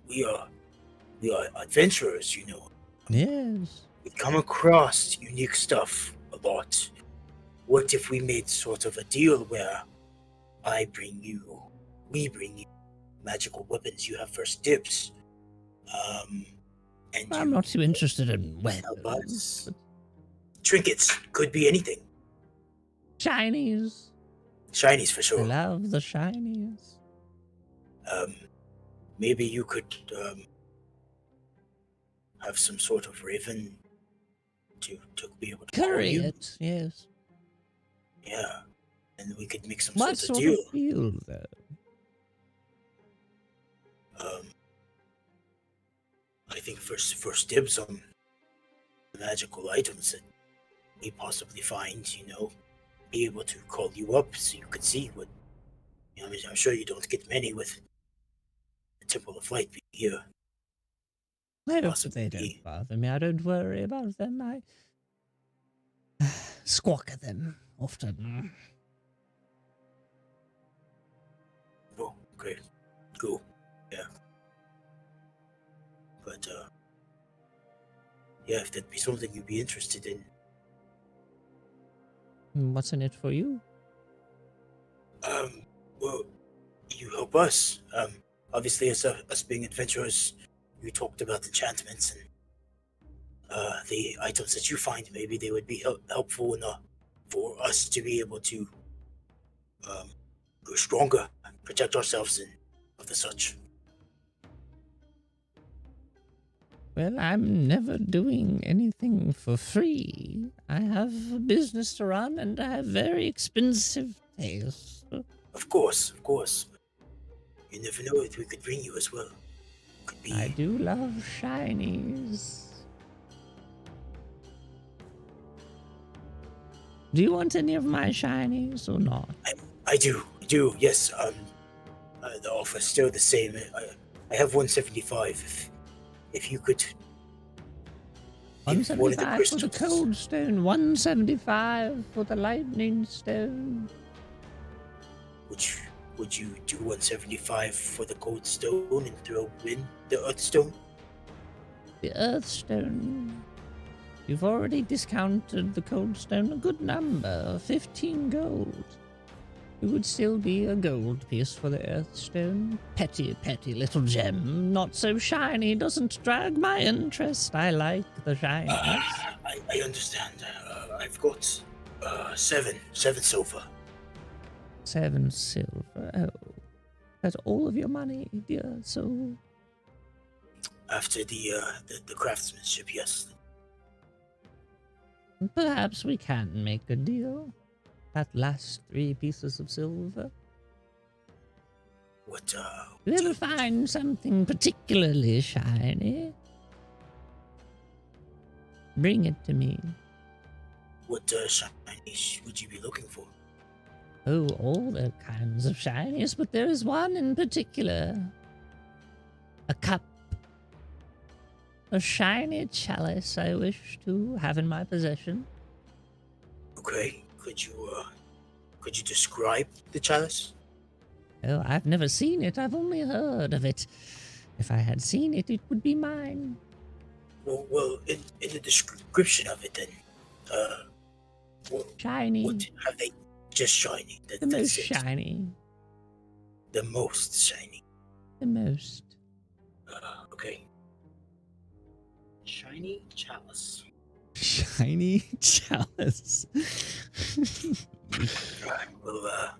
We are adventurers, you know. Yes. We come across unique stuff a lot. What if we made sort of a deal where we bring you magical weapons, you have first dibs. And I'm not too interested in help weapons. us. Trinkets could be anything. Shinies. Shinies for I sure. love the shinies. Maybe you could have some sort of raven to be able to call Curry you. it, yes. Yeah, and we could make some What sort sort of of deal. deal, though? I think first dibs on the magical items that we possibly find. You know, be able to call you up so you could see what. You know, I'm sure you don't get many with the Temple of Light being here. I hope Possibly. they don't bother me. I don't worry about them. I squawk at them often. Oh, okay, cool, yeah. But yeah, if that'd be something you'd be interested in. What's in it for you? Well, you help us. Obviously, as us being adventurers, you talked about enchantments and the items that you find. Maybe they would be helpful enough for us to be able to go stronger, protect ourselves, and of the such. Well, I'm never doing anything for free. I have a business to run and I have very expensive taste. Of course, of course. You never know what we could bring you as well. Could be. I do love shinies. Do you want any of my shinies or not? I do. Yes. The offer's still the same. I have 175. If you could. give one of the 175 for the crystals. cold stone, 175 for the lightning stone. Would you do 175 for the cold stone and throw in the earth stone? The earth stone. You've already discounted the cold stone a good number, 15 gold. It would still be a gold piece for the earth stone. Petty little gem. Not so shiny, doesn't drag my interest. I like the shinies. I understand. I've got 7 silver. 7 silver. Oh. That's all of your money, dear soul. After the craftsmanship, yes. Perhaps we can make a deal. That last 3 pieces of silver. What You ever find something particularly shiny? Bring it to me. what shinies would you be looking for? Oh, all the kinds of shinies, but there is one in particular. A cup. A shiny chalice I wish to have in my possession. Okay, could you describe the chalice? Oh, I've never seen it. I've only heard of it. If I had seen it, it would be mine. Well, in the description of it, then, Shiny. what have they? Just shiny. The most that's it. shiny. The most shiny. The most. Okay. Shiny chalice. Shiny chalice. Well,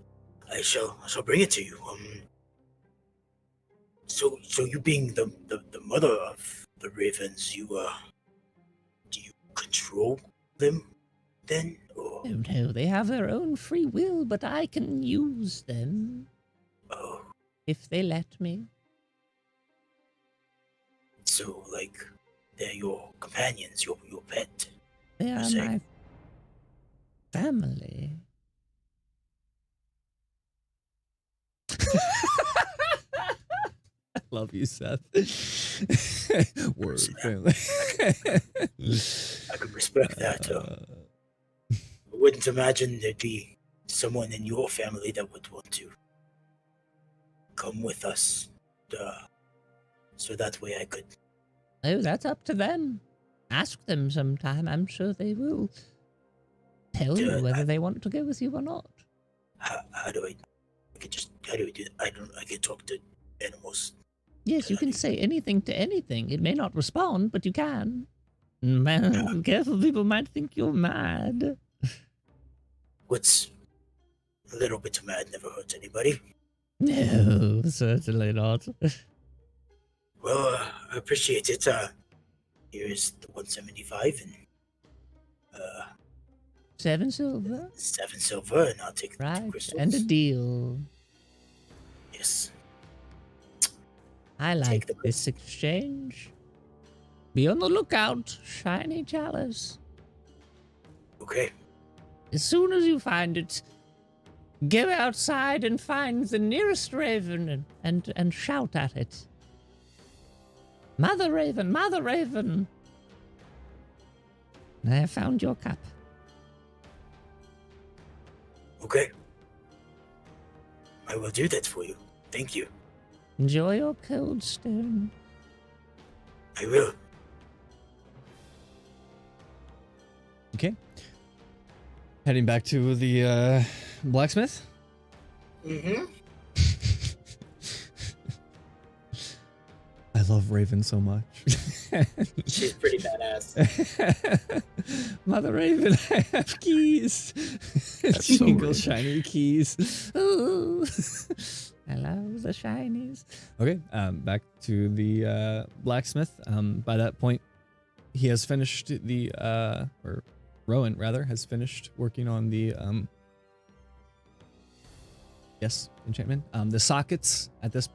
I shall bring it to you. So you being the mother of the ravens, do you control them then, or? Oh no, they have their own free will, but I can use them Oh, if they let me. so like they're your companions, your pet. They are see. my family. I love you, Seth. Word family. I could respect that. I wouldn't imagine there'd be someone in your family that would want to come with us, so that way I could. Oh, that's up to them. Ask them sometime. I'm sure they will tell you whether they want to go with you or not. How do I? How do we do that? I can talk to animals. Yes, you can say anything to anything. It may not respond, but you can. Man, careful, people might think you're mad. What's a little bit mad never hurts anybody. No, certainly not. Well, I appreciate it. Here's the 175 and 7 silver. 7 silver, and I'll take the 2 Right, crystals. and a deal. Yes. I Take like the this exchange. Be on the lookout, Shiny Chalice. Okay. As soon as you find it, go outside and find the nearest raven and shout at it. Mother Raven, Mother Raven! I have found your cup. Okay. I will do that for you. Thank you. Enjoy your cold stone. I will. Okay. Heading back to the blacksmith. Mm-hmm. I love Raven so much. She's pretty badass. Mother Raven, I have keys. That's so Jingle rude. shiny keys. Ooh. I love the shinies. Okay, back to the blacksmith. By that point, he has finished the or Rowan rather has finished working on the enchantment. The sockets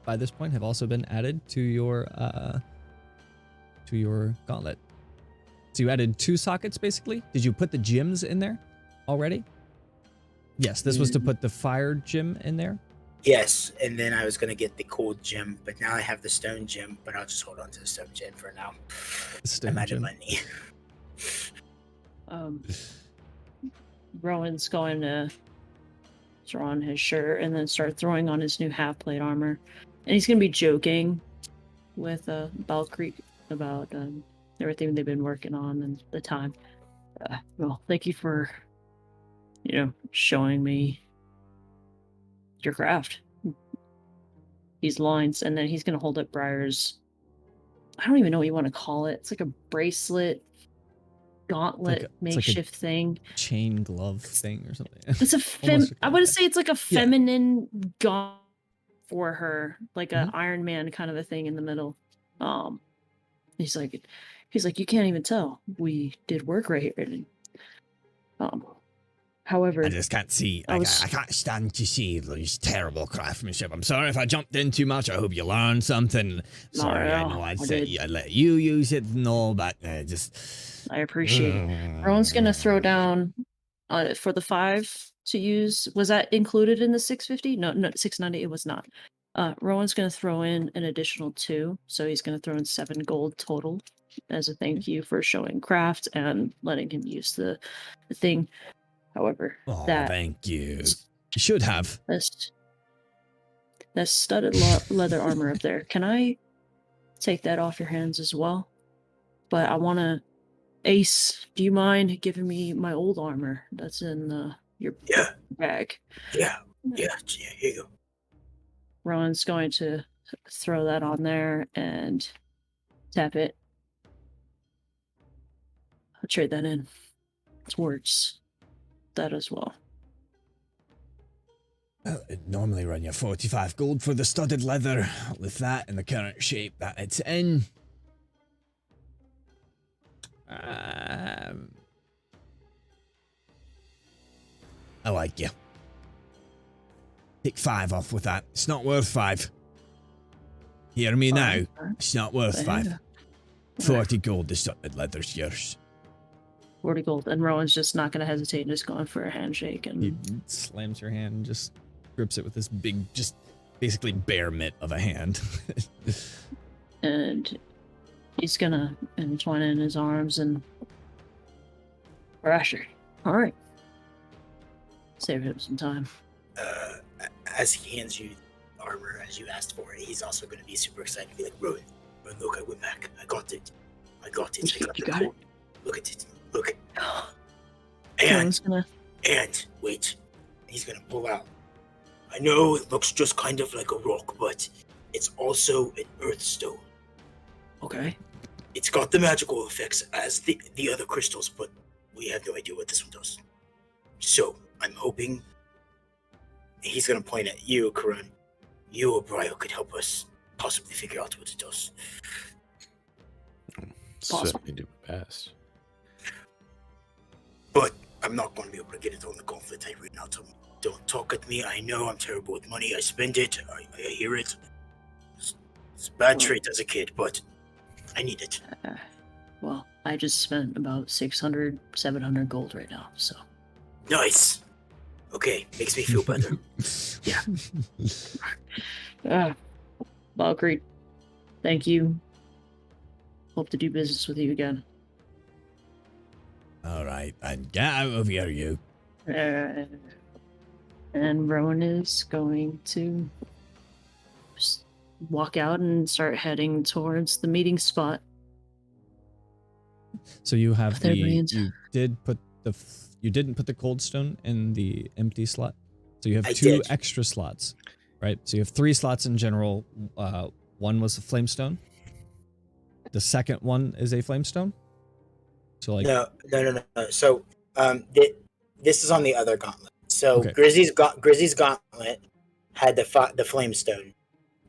by this point have also been added to your gauntlet. So you added 2 sockets basically. Did you put the gems in there already? Yes, this was to put the fire gem in there. Yes, and then I was gonna get the cold gem, but now I have the stone gem. But I'll just hold on to the stone gem for now. Stone I'm out of gem. money. Rowan's going to throw on his shirt and then start throwing on his new half plate armor. And he's going to be joking with Balcreek about everything they've been working on and the time. Well, thank you for, showing me your craft. These lines, and then he's going to hold up Briar's, I don't even know what you want to call it. It's like a bracelet, gauntlet, it's like a makeshift thing. Chain glove thing or something. It's a Almost I would say it's like a feminine gauntlet for her, like a Mhm. Iron Man kind of a thing in the middle. He's like, you can't even tell we did work right here. And, however, I just can't see. I can't stand to see these terrible craftsmanship. I'm sorry if I jumped in too much. I hope you learned something. Sorry, I know I'd let you use it and all, but I appreciate it. Rowan's gonna throw down for the 5 to use. Was that included in the 650? No, 690. It was not. Rowan's gonna throw in an additional 2, so he's gonna throw in 7 gold total as a thank you for showing craft and letting him use the thing. However, thank you. You should have. That studded leather armor up there. Can I take that off your hands as well? But I want to... Ace, do you mind giving me my old armor that's in your bag? Yeah, here you go. Rowan's going to throw that on there and tap it. I'll trade that in towards that as well. Well, it'd normally run you 45 gold for the studded leather. With that in the current shape that it's in, I like you. Take 5 off with that. It's not worth 5. Hear me now. It's not worth 5. 40 gold, the studded leather's yours. 40 gold. And Rowan's just not going to hesitate and just going for a handshake. And He slams your hand and just grips it with this big, just basically bear mitt of a hand. and he's going to entwine it in his arms and... Rasher. All right. Save him some time. As he hands you armor as you asked for, he's also going to be super excited to be like, Rowan, look, I went back. I got it. I got You got it? Look at it. Look. Rowan's gonna... And wait, he's gonna pull out. I know it looks just kind of like a rock, but it's also an earth stone. Okay. It's got the magical effects as the other crystals, but we have no idea what this one does. So I'm hoping he's gonna point at you, Karun. You or Brio could help us possibly figure out what it does. Certainly do my best. But I'm not going to be able to get it on the gauntlet I read out. So don't talk at me. I know I'm terrible with money. I spend it. I hear it. It's a bad trait as a kid, but I need it. Well, I just spent about 600, 700 gold right now, so... Nice. Okay, makes me feel better. Valkyrie, thank you. Hope to do business with you again. All right, and get out of here, you. And Rowan is going to just walk out and start heading towards the meeting spot. So you have Their you brains. did put you didn't put the cold stone in the empty slot, so you have I two did. extra slots, right? So you have 3 slots in general. One was a flame stone. The second one is a flame stone. So like No. So, this is on the other gauntlet. So Okay. Grizzy's gauntlet had the flame stone.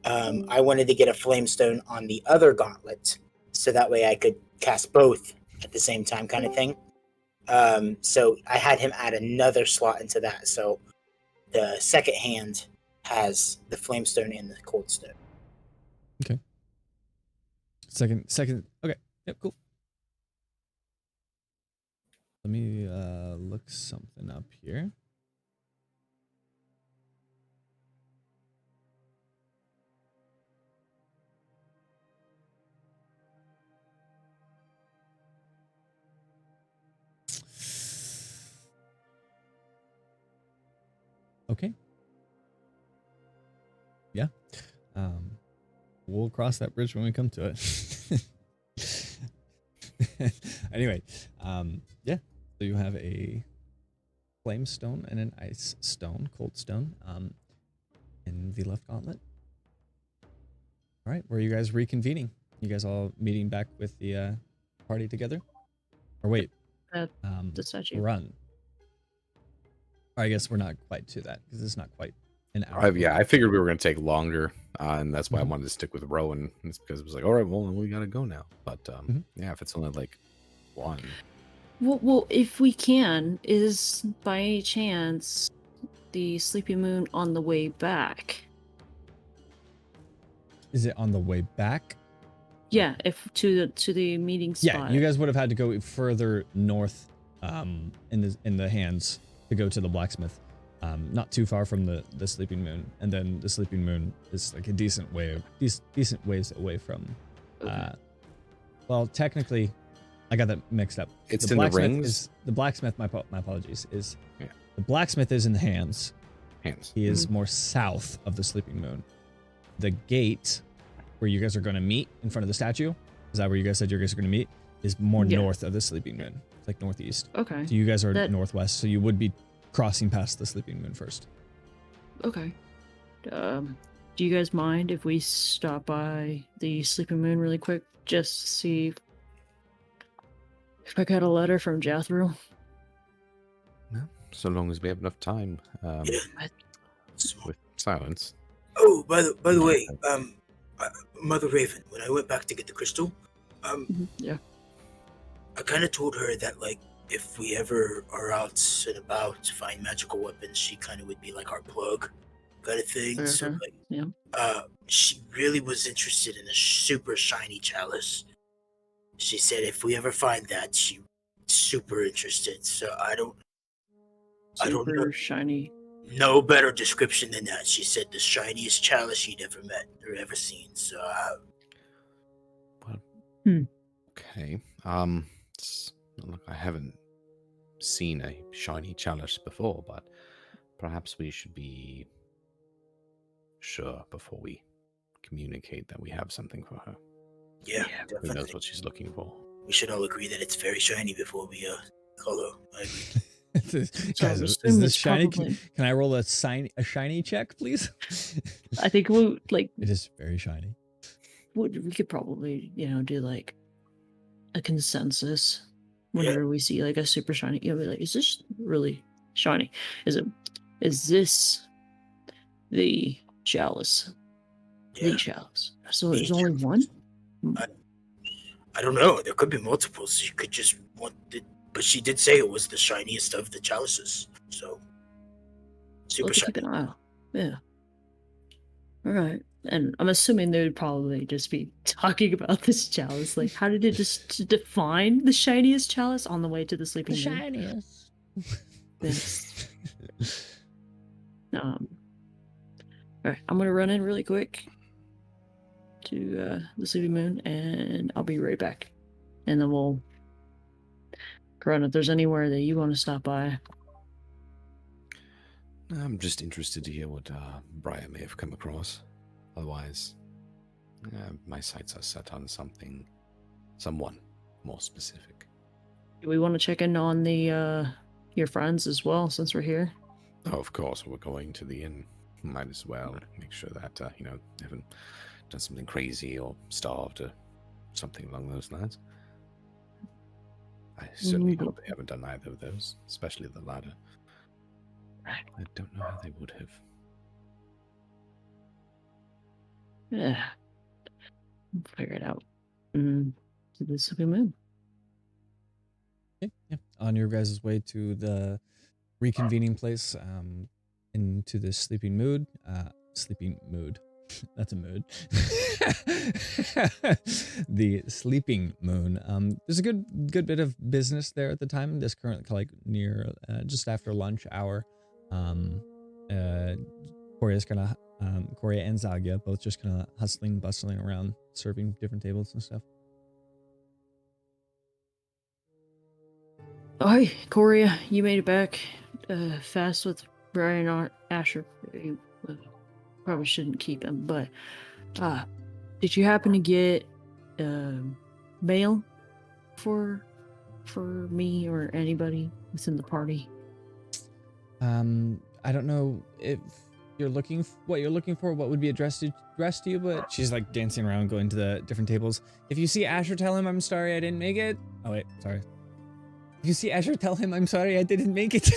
I wanted to get a flame stone on the other gauntlet, so that way I could cast both at the same time, kind of thing. So I had him add another slot into that. So the second hand has the flame stone and the cold stone. second. Okay. Yep. Cool. Let me look something up here. Okay. Yeah. We'll cross that bridge when we come to it. Anyway, yeah. So you have a flame stone and an ice stone, cold stone, in the left gauntlet. All right, where are you guys reconvening? You guys all meeting back with the party together? Or wait, The statue. run. Or I guess we're not quite to that because it's not quite an hour. Yeah, I figured we were going to take longer, and that's why I Mhm. wanted to stick with Rowan. It's because it was like, all right, well, we got to go now. But yeah, if it's only like 1. Well, if we can, is by any chance the Sleepy Moon on the way back? Is it on the way back? Yeah, if to the meeting spot. Yeah, you guys would have had to go further north in the hands to go to the blacksmith. Not too far from the Sleeping Moon, and then the Sleeping Moon is like a decent ways away from. Okay. Well, technically, I got that mixed up. It's in the rings? The blacksmith. My apologies. Is Yeah. the blacksmith is in the hands. Hands. He is more south of the Sleeping Moon. The gate where you guys are going to meet in front of the statue, is that where you guys said you guys are going to meet, is more Yeah. north of the Sleeping Moon. It's like northeast. Okay. So you guys are That- northwest, so you would be crossing past the Sleeping Moon first. Okay. Do you guys mind if we stop by the Sleeping Moon really quick, just to see if I got a letter from Jethro? So long as we have enough time Yeah. with silence. Oh, by the way, Mother Raven, when I went back to get the crystal, Yeah. I kind of told her that, like, if we ever are out and about to find magical weapons, she kind of would be like our plug, kind of thing. So, Okay. like, Yeah. she really was interested in a super shiny chalice. She said if we ever find that, she's super interested. So I don't know. Super shiny. No better description than that. She said the shiniest chalice she'd ever met or ever seen. So, Okay. Look, I haven't seen a shiny chalice before, but perhaps we should be sure before we communicate that we have something for her. yeah, Who knows definitely. what she's looking for? We should all agree that it's very shiny before we call her. I agree. Guys, I'm is assuming this it's shiny? probably- Can I roll a shiny check, please? I think we like it is very shiny. we could probably do like a consensus Yeah. whenever we see like a super shiny. Be like, is this really shiny? Is this the chalice? Yeah. The chalice. So The there's only one. I don't know. There could be multiples. She could just want it, but she did say it was the shiniest of the chalices. So super Let's keep shiny. an eye out. Yeah. All right. And I'm assuming they would probably just be talking about this chalice. Like, how did it just define the shiniest chalice on the way to the The sleeping moon? shiniest. Yes. All right. I'm gonna run in really quick to the sleeping moon, and I'll be right back. And then we'll. Corona, if there's anywhere that you want to stop by. I'm just interested to hear what Brian may have come across. Otherwise, my sights are set on someone more specific. Do we want to check in on the your friends as well since we're here? Oh, of course, we're going to the inn. Might as well make sure that, they haven't done something crazy or starved or something along those lines. I certainly hope they haven't done either of those, especially the latter. I don't know how they would have. Yeah. We'll figure it out. To the Sleeping Moon. Okay, yeah. On your guys' way to the reconvening place, into the sleeping mood. That's a mood. The sleeping moon. There's a good bit of business there at the time. This current near just after lunch hour. Corey's Corey and Zagia both just kind of hustling, bustling around, serving different tables and stuff. Oh, hey, Corey, you made it back fast with Brian Asher. Probably shouldn't keep him, but did you happen to get mail for me or anybody within the party? I don't know if you're looking what you're looking for, what would be addressed to you, but she's like dancing around, going to the different tables. If you see Asher, tell him I'm sorry I didn't make it. Oh wait, sorry. If you see Asher, tell him I'm sorry I didn't make it.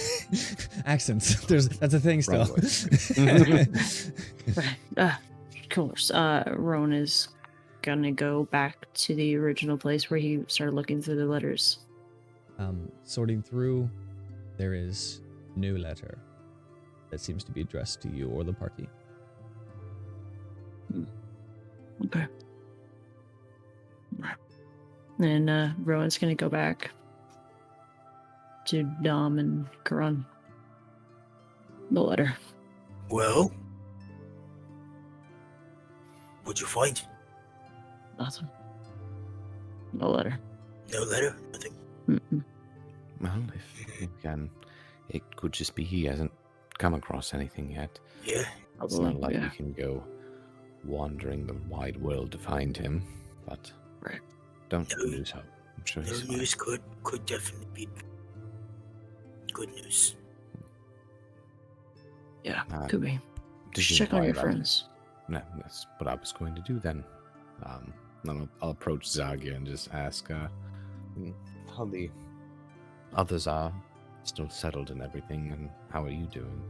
Accents. That's a thing still. Of course. Rowan is gonna go back to the original place where he started looking through the letters. Sorting through, there is no letter that seems to be addressed to you or the party. Okay. And Rowan's gonna go back to Dom and Karan. The letter. Well, what'd you find? Nothing. No letter. No letter? Nothing? Mm-mm. Well, if you can, it could just be he hasn't come across anything yet. Yeah. It's not like we can go wandering the wide world to find him, but Right. don't lose hope. I'm sure No he's fine. news could definitely be good news. Yeah, could be. Did you Check on your inquire about- friends. No, that's what I was going to do then. Then I'll approach Zagia and just ask how the others are, still settled and everything, and how are you doing?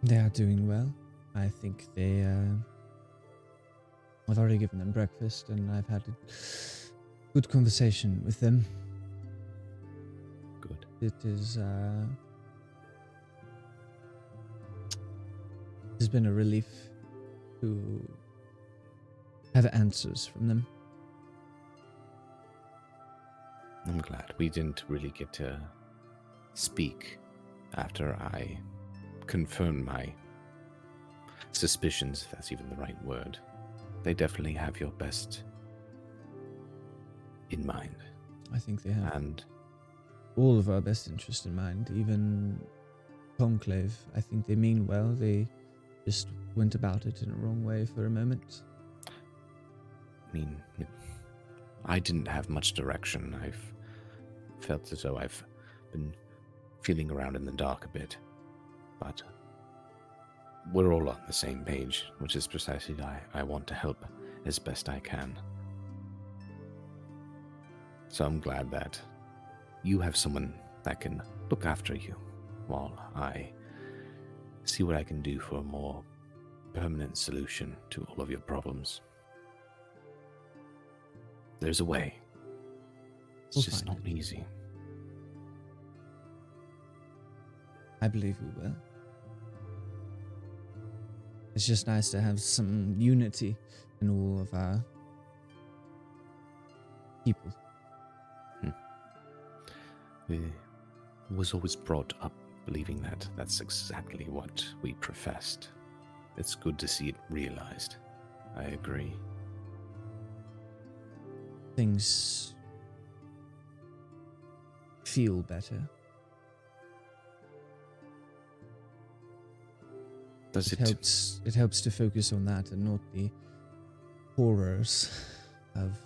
They are doing well. I think I've already given them breakfast and I've had a good conversation with them. Good. It is, has been a relief to have answers from them. I'm glad. We didn't really get to speak after I confirmed my suspicions, if that's even the right word. They definitely have your best in mind. I think they have And all of our best interest in mind, even Conclave. I think they mean well. They just went about it in a wrong way for a moment. I mean, I didn't have much direction. I've felt as though I've been feeling around in the dark a bit. But we're all on the same page, which is precisely why I want to help as best I can. So I'm glad that you have someone that can look after you while I see what I can do for a more permanent solution to all of your problems. There's a way. It's We'll just find not easy. I believe we will. It's just nice to have some unity in all of our people. We was always brought up believing that that's exactly what we professed. It's good to see it realized. I agree. Things feel better. Does it? It helps to focus on that and not the horrors of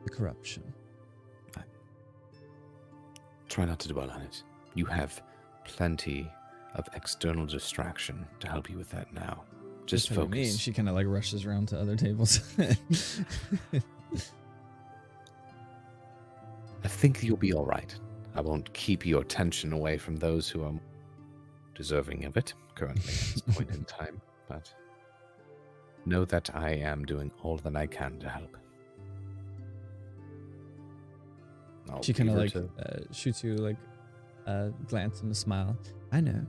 the corruption. Try not to dwell on it. You have plenty of external distraction to help you with that now. Just That's what I mean. focus. She kind of like rushes around to other tables. I think you'll be all right. I won't keep your attention away from those who are deserving of it currently at this point in time, but know that I am doing all that I can to help. I'll She kind of leave her like to- shoots you like a glance and a smile. I know.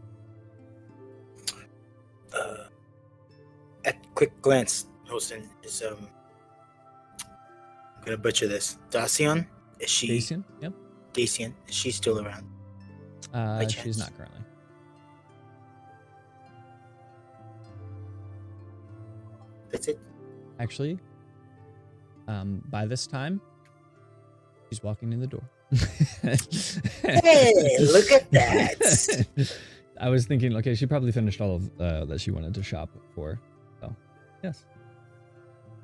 At quick glance, Holston is I'm gonna butcher this. Dacian? Is she Dacian? Yep. Dacian? Is she still around? By She's chance. not currently. That's it. Actually, by this time, she's walking in the door. Hey, look at that. I was thinking, okay, she probably finished all of that she wanted to shop for. So, yes.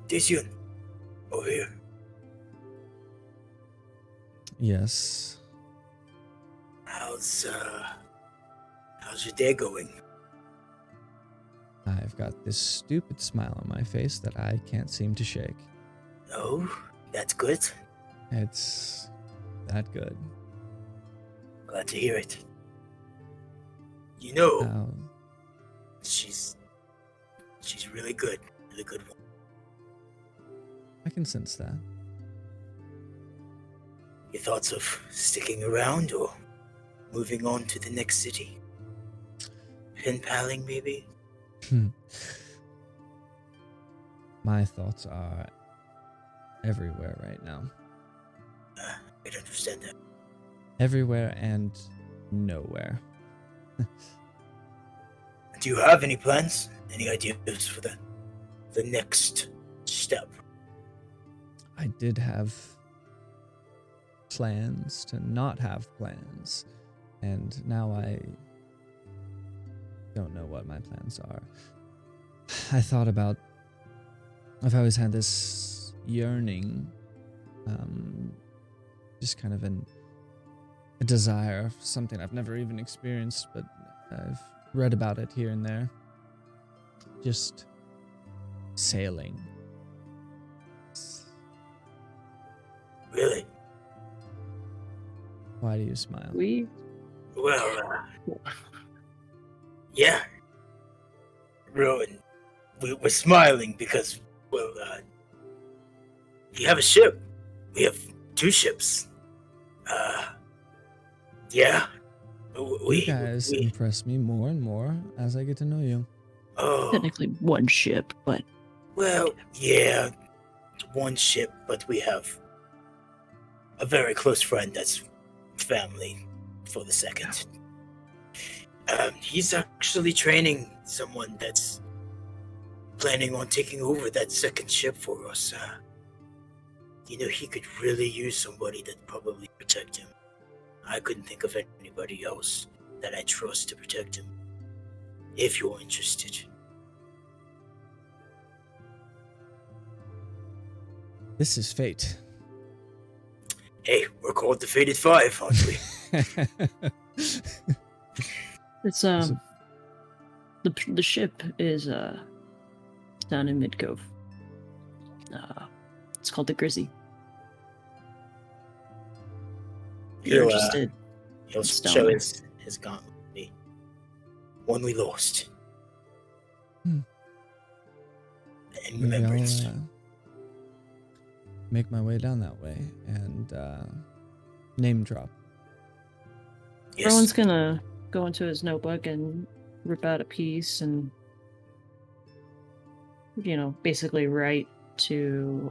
Dacian, over here. Yes. How's your day going? I've got this stupid smile on my face that I can't seem to shake. Oh, that's good. It's that good. Glad to hear it. You know, How she's really good. Really good one. I can sense that. Your thoughts of sticking around or moving on to the next city? Pen paling, maybe? My thoughts are everywhere right now. I don't understand that. Everywhere and nowhere. Do you have any plans? Any ideas for the next step? I did have plans to not have plans, and now I don't know what my plans are. I thought about, I've always had this yearning, just kind of a desire, something I've never even experienced, but I've read about it here and there. Just sailing. Really? Why do you smile? Well, yeah. Rowan, we're smiling because, well, you have a ship. We have 2 ships. Yeah. You guys impress me more and more as I get to know you. Oh, Technically one ship, but well, yeah. 1 ship, but we have a very close friend that's family for the second. He's actually training someone that's planning on taking over that second ship for us. He could really use somebody that probably protect him. I couldn't think of anybody else that I trust to protect him. If you're interested. This is fate. Hey, we're called the Fated 5, aren't we? it's So- the ship is down in Mid Cove. It's called the Grizzy. If you're interested. He'll It's down show there. his gauntlet. The one we lost. Hmm. In Maybe remembrance. I'll make my way down that way and name drop. Yes. Rowan's gonna go into his notebook and rip out a piece and, basically write to,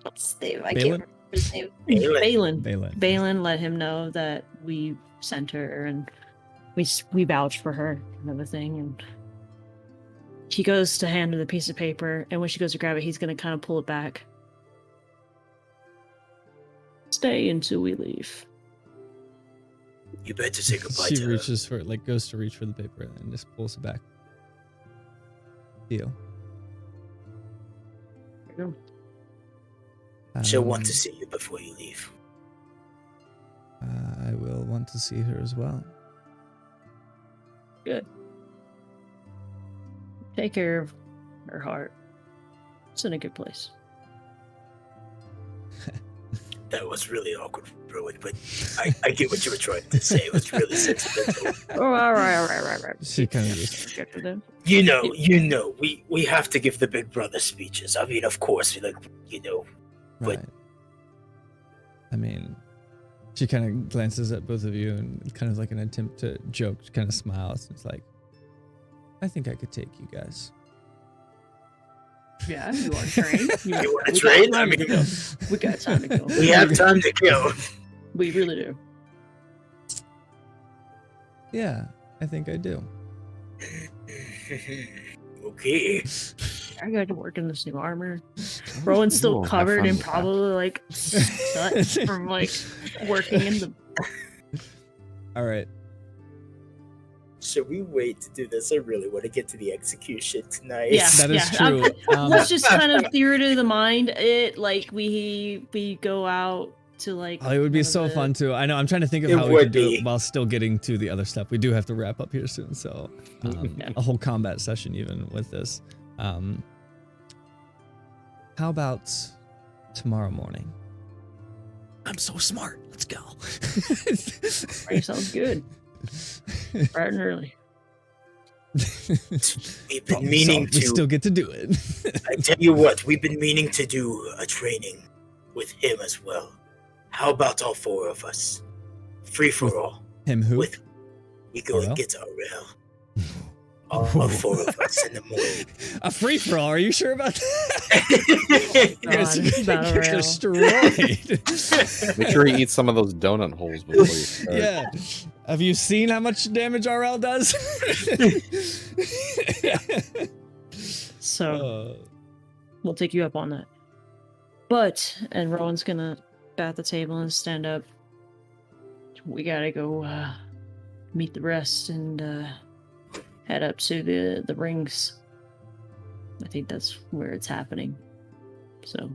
what's his name? I can't Balin? remember his name. Balin. Balin. Balin. Balin let him know that we sent her and we vouched for her, kind of a thing. And he goes to hand her the piece of paper, and when she goes to grab it, he's going to kind of pull it back. Stay until we leave. You better say goodbye She to her. reaches for it, like goes to reach for the paper and just pulls it back. Deal. go. She'll want Um, to see you before you leave. I will want to see her as well. Good. Take care of her heart. It's in a good place. That was really awkward, Rowan, but I get what you were trying to say. It was really sentimental. Oh, all right. She kind of just Get to them. You know, we have to give the big brother speeches. I mean, of course, but right. I mean, she kind of glances at both of you and kind of like an attempt to joke, kind of smiles. It's like, I think I could take you guys. Yeah, you want to train? You want to trade? I mean, We got time to kill. we have time to kill. We really do. Yeah, I think I do. Okay. I got to work in this new armor. Rowan's still Ooh, have covered fun in with that. probably like soot from like working in the. All right. Should we wait to do this? I really want to get to the execution tonight. Yeah, That is yeah. true. Let's just kind of theory of the mind. It like we go out to like. Oh, it would be one of so the- fun too. I know. I'm trying to think of It how we would could do be. it while still getting to the other stuff. We do have to wrap up here soon, so Yeah. a whole combat session even with this. How about tomorrow morning? I'm so smart. Let's go. Right, sounds good. Bright and early. We've been Problem meaning solved. We to. still get to do it. I tell you what, we've been meaning to do a training with him as well. How about all four of us? Free for all. Him who? With we go Aurel? and get Aurel. All four of us in the morning. A free for all? Are you sure about that? God, You're Battle Royale. destroyed. Make sure you eat some of those donut holes before you start. Yeah. Have you seen how much damage RL does? So we'll take you up on that. But and Rowan's gonna bat the table and stand up. We gotta go meet the rest and head up to the rings. I think that's where it's happening. So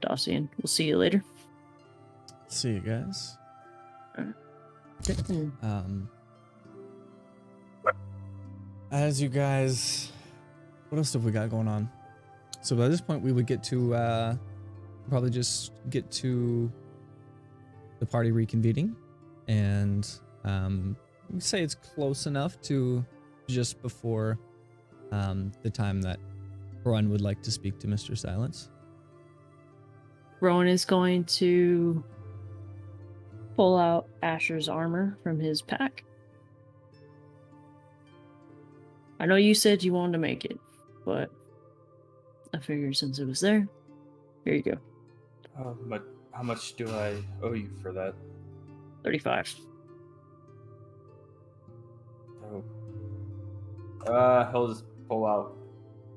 Dossian, we'll see you later. See you guys. Mm. As you guys, what else have we got going on? So by this point, we would get to probably just get to the party reconvening, and we say it's close enough to just before the time that Rowan would like to speak to Mr. Silence. Rowan is going to pull out Asher's armor from his pack. I know you said you wanted to make it, but I figured since it was there, here you go. How much do I owe you for that? 35. Oh. He'll just pull out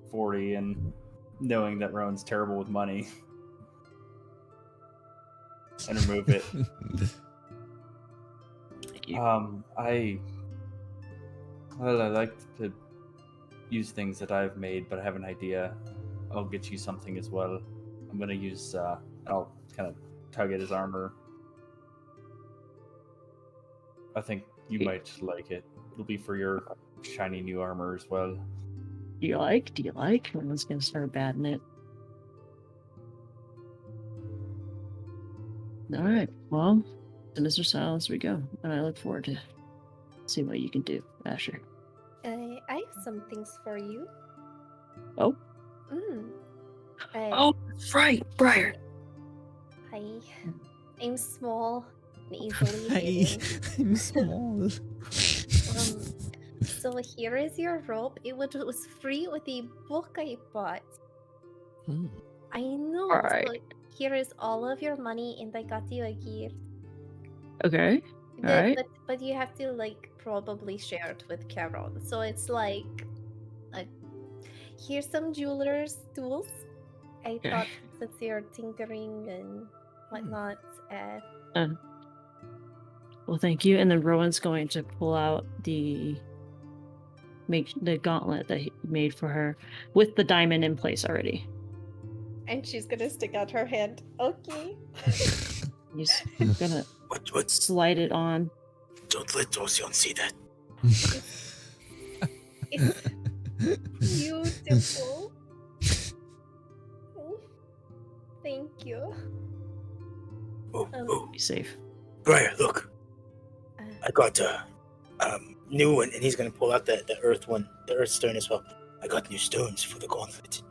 40, and knowing that Rowan's terrible with money, and remove it. Thank you. I like to use things that I've made, but I have an idea. I'll get you something as well. I'm gonna use. I'll kind of tug at his armor. I think you might like it. It'll be for your shiny new armor as well. Do you like? Rowan's going to start batting it. All right. Well, to Mr. Silence we go, and I look forward to see what you can do, Asher. I have some things for you. Oh. That's right, Briar. Hi. I'm small and easily Hi, hidden. I'm small. So here is your rope. It was free with a book I bought. Hmm. I know. Alright. So here is all of your money, and I got you a gift. Okay. Alright. But you have to like probably share it with Carol. So it's like, here's some jeweler's tools. I thought since you're tinkering and whatnot, Well, thank you. And then Rowan's going to pull out make the gauntlet that he made for her with the diamond in place already. And she's gonna stick out her hand. Okay. He's gonna What's? slide it on. Don't let Ocean see that. It's beautiful. Oh, thank you. Oh, oh, Be safe. Briar, look. Uh, I got new one, and he's gonna pull out the earth one, the earth stone as well. I got new stones for the gauntlet.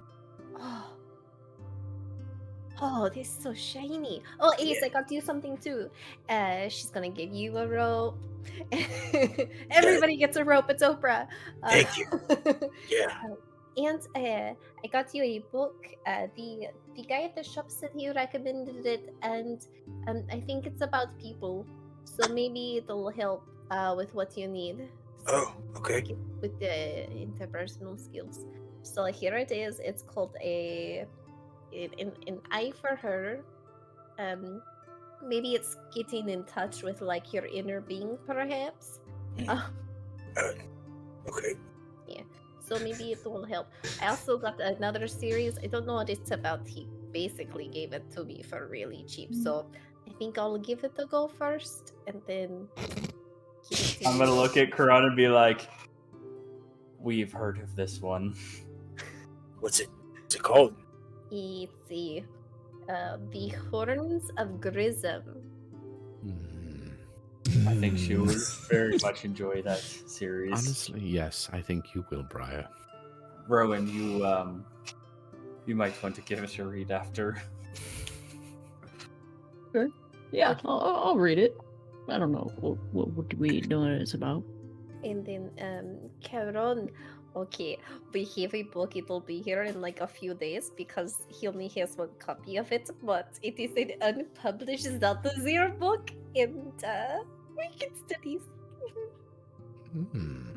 Oh, this is so shiny. Oh, Ace, I got you something too. She's gonna give you a rope. Everybody gets a rope. It's Oprah. Thank you. Yeah. And I got you a book. The guy at the shop said he recommended it, and I think it's about people. So maybe it'll help with what you need. Oh, okay. With the interpersonal skills. So here it is. It's called an eye for her. Maybe it's getting in touch with like your inner being, perhaps. Okay. Yeah. So maybe it will help. I also got another series. I don't know what it's about. He basically gave it to me for really cheap. So I think I'll give it a go first, and then give it to I'm you. gonna look at Karan and be like, "We've heard of this one." What's it called? It's the Horns of Grism. Hmm. I think she would very much enjoy that series. Honestly, yes, I think you will, Briar. Rowan, you might want to give us a read after. Yeah, I'll read it. I don't know what would we know what it's about. And then Caron, okay, we have a book. It'll be here in like a few days because he only has one copy of it, but it is an unpublished Zelda book, and we can study. Hmm.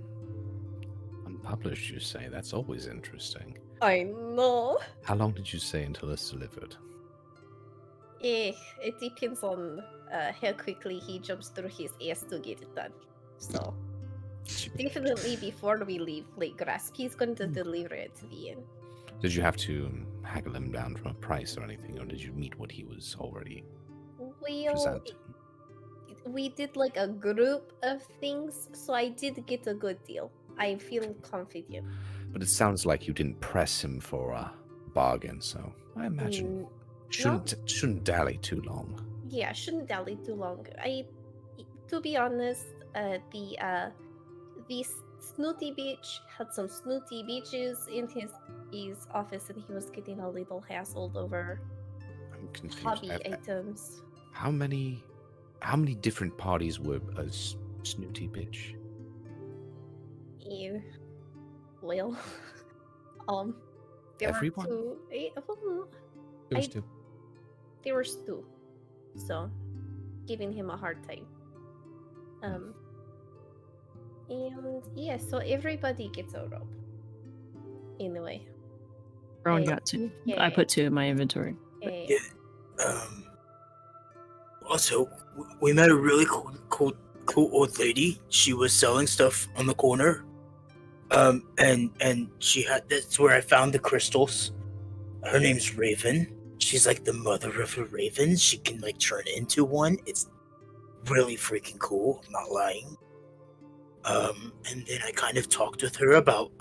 Unpublished, you say? That's always interesting. I know. How long did you say until it's delivered? It depends on how quickly he jumps through his ass to get it done. So definitely before we leave Lake Grasp, he's going to deliver it to the inn. Did you have to haggle him down from a price or anything, or did you meet what he was already Well, presenting? we did like a group of things, so I did get a good deal. I feel confident. But it sounds like you didn't press him for a bargain, so I imagine shouldn't dally too long. Yeah, shouldn't dally too long. To be honest, the snooty bitch had some snooty bitches in his office, and he was getting a little hassled over I'm confused. hobby items. How many different parties were a snooty bitch? Yeah. Well, there Everyone? were two. It was two. There were two, so giving him a hard time. And yeah, so everybody gets a rope. Anyway. Rowan Yeah. got two. Yeah, I yeah. put two in my inventory. Yeah. Also, we met a really cool old lady. She was selling stuff on the corner. And she had, that's where I found the crystals. Her name's Raven. She's like the mother of the ravens. She can like turn into one. It's really freaking cool. I'm not lying. And then I kind of talked with her about,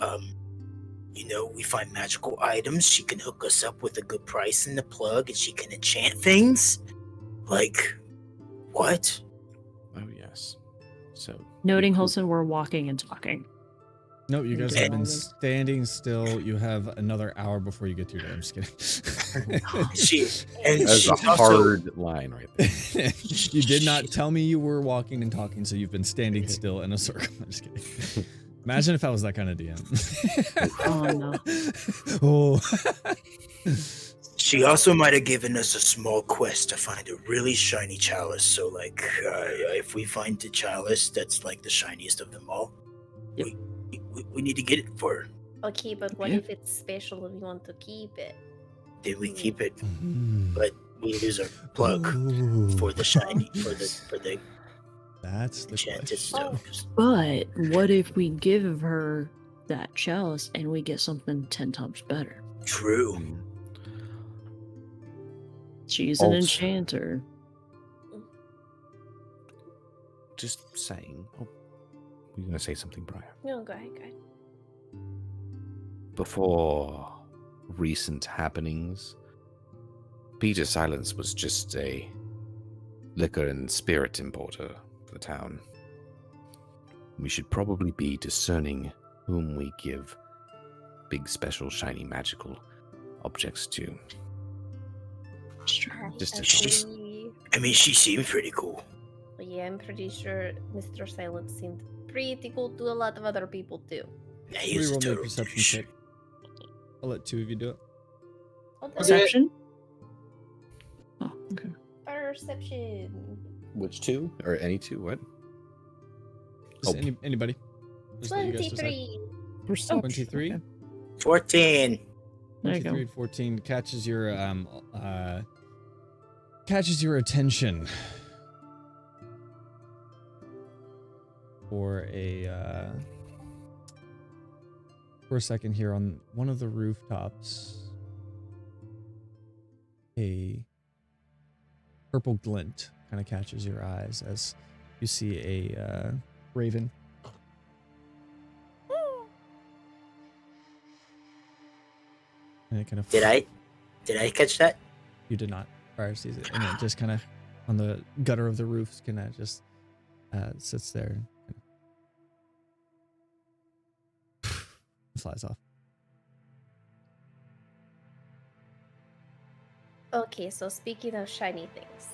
we find magical items. She can hook us up with a good price in the plug, and she can enchant things. Like, what? Oh yes. So Noting you- Holson, we're walking and talking. No, you guys have been Yeah. standing still. You have another hour before you get to your day. I'm just kidding. That's She's a also, hard line right there. You did not tell me you were walking and talking, so you've been standing still in a circle. I'm just kidding. Imagine if I was that kind of DM. Oh, no. Oh. she also might have given us a small quest to find a really shiny chalice. So, like, if we find the chalice that's like the shiniest of them all, Yep. we need to get it for her. Okay, but what Yeah. if it's special and we want to keep it? Then we keep it, Mm. but we lose our plug Ooh. for the shiny, for the That's the enchanted question. stones. But what if we give her that chalice and we get something 10 times better. True. Mm. She's an Also- enchanter. Just saying. Oh, were you going to say something, Briar? No, go ahead, go ahead. Before recent happenings, Peter Silence was just a liquor and spirit importer for the town. We should probably be discerning whom we give big, special, shiny, magical objects to. Sure. Just a She's- Agree. I mean, she seemed pretty cool. Yeah, I'm pretty sure Mr. Silent seemed pretty cool to a lot of other people too. Yeah, he was a Reroll me a total perception douche. check. I'll let two of you do it. Hold on. Perception? Oh, okay. Perception. Which two? Or any two? What? Just Oh. anybody. Just let you guys decide. 23. 23. Okay. 14. There you 23 go. and 14 catches your attention for a second here on one of the rooftops. A purple glint kind of catches your eyes as you see a raven. And it kind of Did I catch that? You did not. Fire sees it, and it just kind of on the gutter of the roof, kind of just sits there, and flies off. Okay, so speaking of shiny things,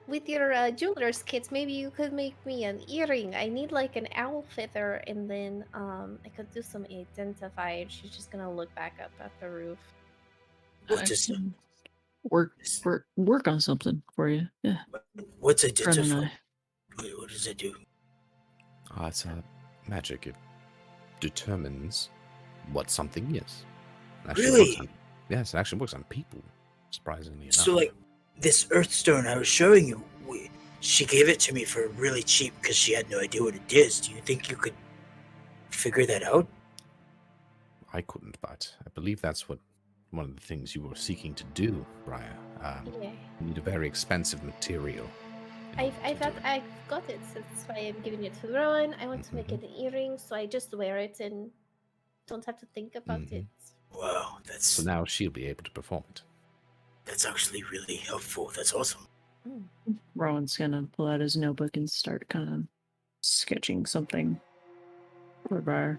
with your jeweler's kits, maybe you could make me an earring. I need like an owl feather, and then I could do some identify. She's just gonna look back up at the roof. What is can work on something for you. Yeah. What's Friend and identify? I. What does it do? It's magic. It determines what something is. It actually Really? works on- yes, it actually works on people, surprisingly enough. So, like, this Earthstone I was showing you, she gave it to me for really cheap because she had no idea what it is. Do you think you could figure that out? I couldn't, but I believe that's what one of the things you were seeking to do, Briar. Yeah, You need a very expensive material. in order to do it. I've got it. So that's why I'm giving it to Rowan. I want to make Mhm. it an earring, so I just wear it and don't have to think about Mhm. it. Wow, So now she'll be able to perform it. that's actually really helpful. That's awesome. Rowan's gonna pull out his notebook and start kind of sketching something for Briar.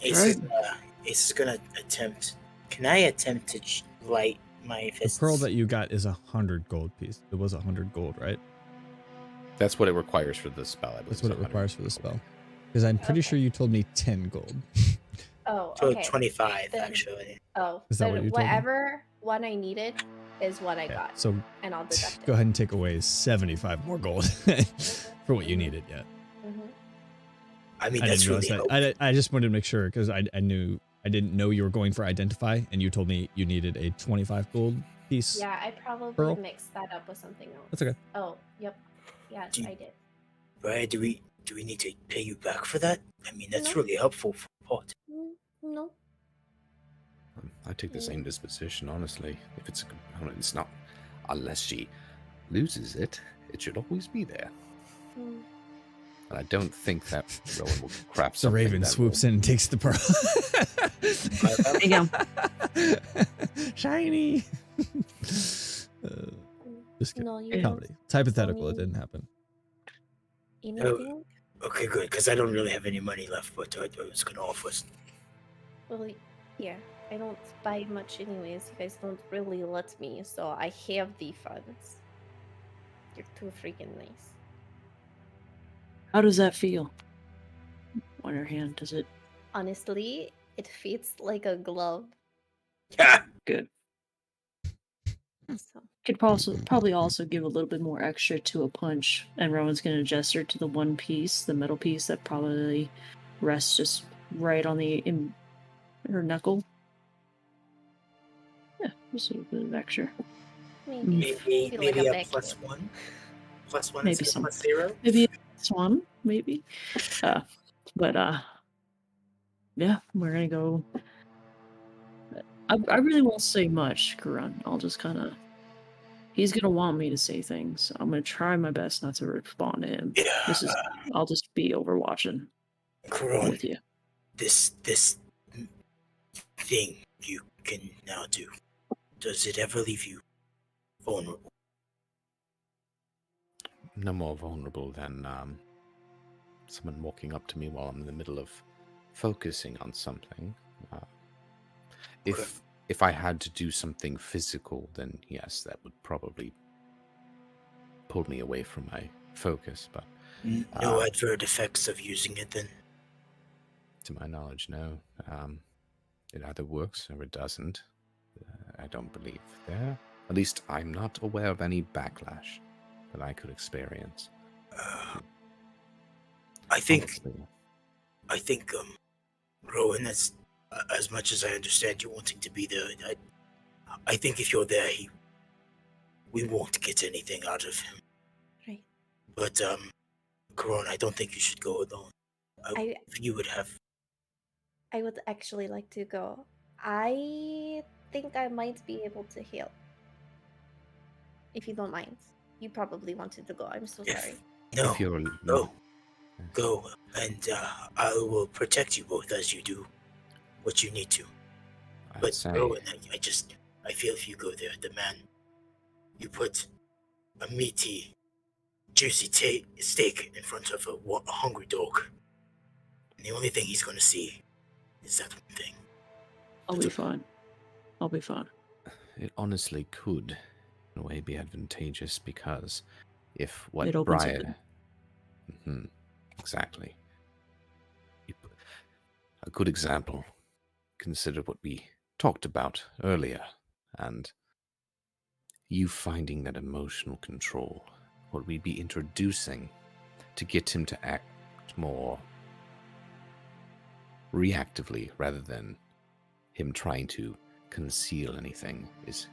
Ace is gonna attempt. Can I attempt to light my The fists? pearl that you got is 100 gold piece. It was 100 gold, right? That's what it requires for the spell, I believe. That's what it 100 requires for the gold. spell. Because I'm pretty Okay. sure you told me 10 gold. Oh, So okay. 25, Then- actually. Oh, Is that then what you told me? whatever one I needed is what I Okay, got, so and I'll deduct it. go ahead and take away 75 more gold for what you needed. Yeah, Mhm. I mean, I that's didn't really realize helpful. that. I just wanted to make sure because I didn't know you were going for identify, and you told me you needed a 25 gold piece. Yeah, I probably Pearl? mixed that up with something else. That's okay. Oh, yep. Yes, Do you- I did. Right? Do we need to pay you back for that? I mean, that's No. really helpful for pot. No. I take the same disposition, honestly. If it's a component, it's not. Unless she loses it, it should always be there. Mm. And I don't think that Rowan will crap The something raven that swoops will- in and takes the pearl. There you go. Shiny. Just kidding. No, you don't. Comedy. It's hypothetical. It mean- didn't happen. Anything? Okay, good, because I don't really have any money left, but I was gonna offer us. Well, yeah. I don't buy much anyways. You guys don't really let me, so I have the funds. You're too freaking nice. How does that feel on your hand? Does it Honestly, it fits like a glove. Yeah. good? So Could probably also give a little bit more extra to a punch, and Rowan's gonna gesture to the one piece, the metal piece that probably rests just right on her knuckle. Yeah, just a little bit of extra. maybe. Maybe Feel like a a vacuum. +1. +1 Maybe instead of some- +0. Maybe Swan, maybe. But yeah, we're gonna go. I really won't say much, Karun. I'll just kind of. He's gonna want me to say things. So I'm gonna try my best not to respond to him. Yeah, I'll just be overwatching Karon, with you. this thing you can now do, does it ever leave you vulnerable? No more vulnerable than someone walking up to me while I'm in the middle of focusing on something. If I had to do something physical, then yes, that would probably pull me away from my focus. But No adverse effects of using it then? to my knowledge, no. It either works or it doesn't. I don't believe there. At least I'm not aware of any backlash that I could experience. I think, Honestly. Rowan, as much as I understand you wanting to be there, I think if you're there, we won't get anything out of him. Right. But, Karan, I don't think you should go alone. If you would have... I would actually like to go. I think I might be able to heal. If you don't mind. You probably wanted to go. I'm so sorry. No, If you're go, and I will protect you both as you do what you need to. I'd But say, Rowan, I feel if you go there, the man, you put a meaty, juicy steak in front of a hungry dog, and the only thing he's going to see is that one thing. I'll be fine. I'll be fine. it honestly could, in a way, be advantageous because if what It opens Briar... it. Exactly. A good example, consider what we talked about earlier, and you finding that emotional control, what we'd be introducing to get him to act more reactively rather than him trying to conceal anything, is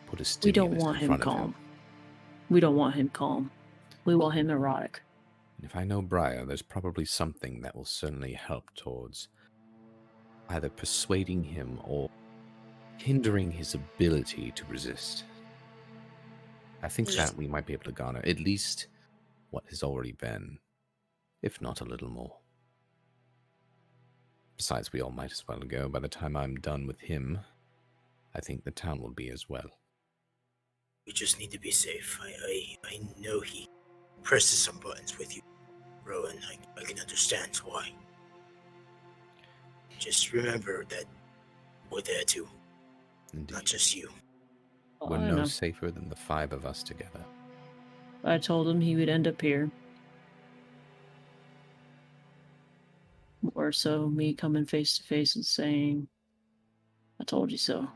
put a We don't stimulus want in him front of calm. him. We don't want him calm. We want him erotic. If I know Briar, there's probably something that will certainly help towards either persuading him or hindering his ability to resist. I think that we might be able to garner at least what has already been, if not a little more. Besides, we all might as well go. By the time I'm done with him, I think the town will be as well. We just need to be safe. I know he presses some buttons with you, Rowan. I can understand why. Just remember that we're there too, Indeed. not just you. We're I no know. safer than the five of us together. I told him he would end up here. Or so me coming face to face and saying, I told you so.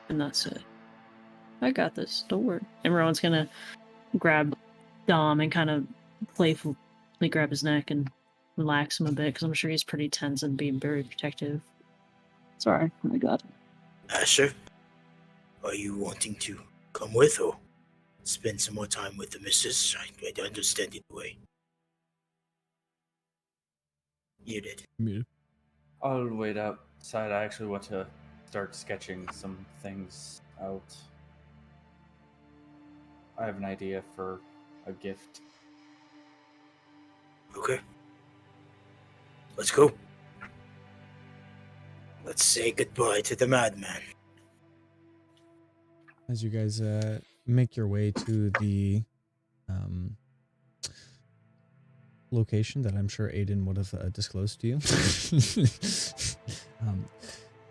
And that's it. I got this. Don't worry. And Rowan's gonna grab Dom and kind of playfully grab his neck and relax him a bit because I'm sure he's pretty tense and being very protective. Sorry, I got it. Asher, are you wanting to come with or spend some more time with the missus? I understand either way. You did. Muted. I'll wait outside. I actually want to start sketching some things out. I have an idea for a gift. Okay. Let's go. Let's say goodbye to the madman. As you guys make your way to the location that I'm sure Aiden would have disclosed to you,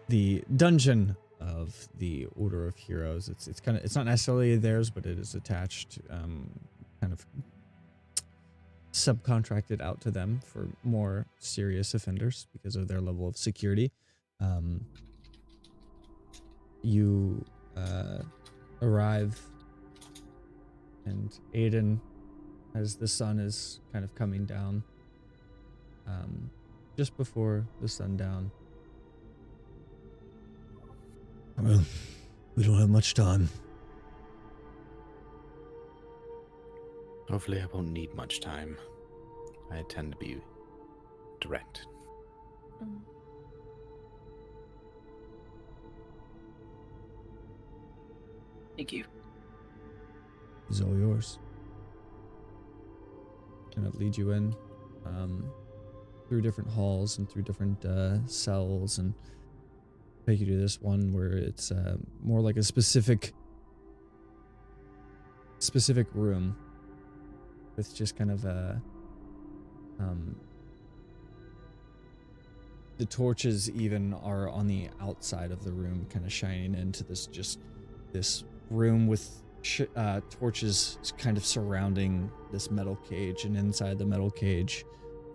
the dungeon of the Order of Heroes. It's not necessarily theirs, but it is attached, kind of subcontracted out to them for more serious offenders because of their level of security. You arrive, and Aiden, as the sun is kind of coming down, just before the sundown. Well, we don't have much time. Hopefully, I won't need much time. I tend to be direct. Mm. Thank you. It's all yours. Kind of lead you in through different halls and through different cells, and take you to this one where it's more like a specific room with just kind of the torches even are on the outside of the room, kind of shining into this room with torches kind of surrounding this metal cage, and inside the metal cage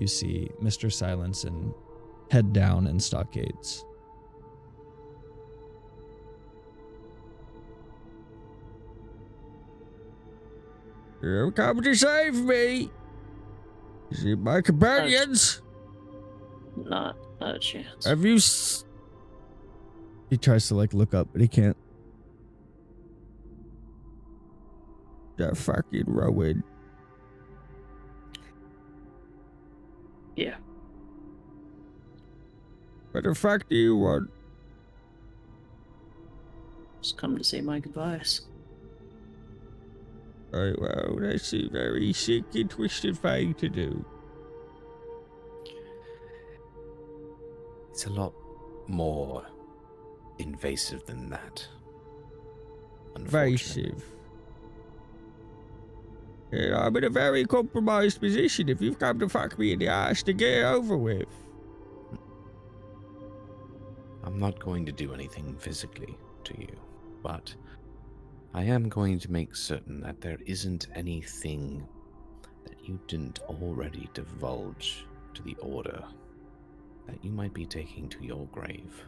you see Mr. Silence and head down in stockades. You're coming to save me! Is it my companions? Not a chance. Have you He tries to like look up, but he can't. That fucking Rowan. Yeah. What the fuck do you want? Just come to say my goodbyes. Oh, well, that's a very sick and twisted thing to do. It's a lot more invasive than that. Unfortunately. Invasive. And I'm in a very compromised position. If you've come to fuck me in the ass, to get it over with. I'm not going to do anything physically to you, but I am going to make certain that there isn't anything that you didn't already divulge to the Order that you might be taking to your grave.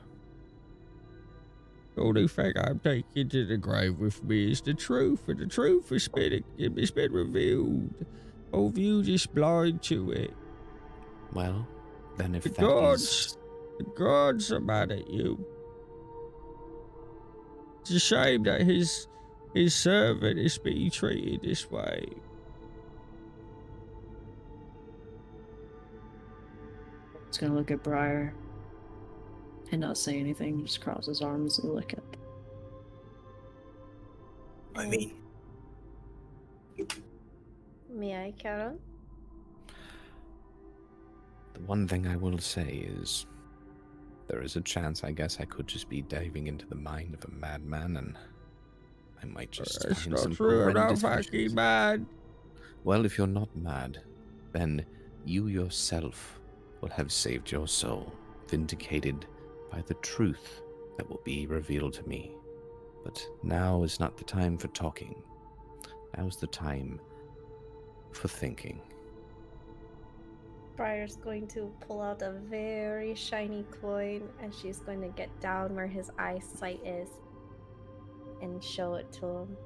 The only thing I'm taking to the grave with me is the truth, and the truth has been revealed. All of you just blind to it. Well, then if The that gods, the gods are mad at you. It's a shame that his servant is being treated this way. He's gonna look at Briar and not say anything, just cross his arms and look at. I mean, May I, Carol? The one thing I will say is there is a chance, I guess, I could just be diving into the mind of a madman, and I might just That's find not some true. I'm not horrendous fucking visions. mad. Well, if you're not mad, then you yourself will have saved your soul, vindicated by the truth that will be revealed to me. But now is not the time for talking. Now's the time for thinking. Briar's going to pull out a very shiny coin, and she's going to get down where his eyesight is and show it to him.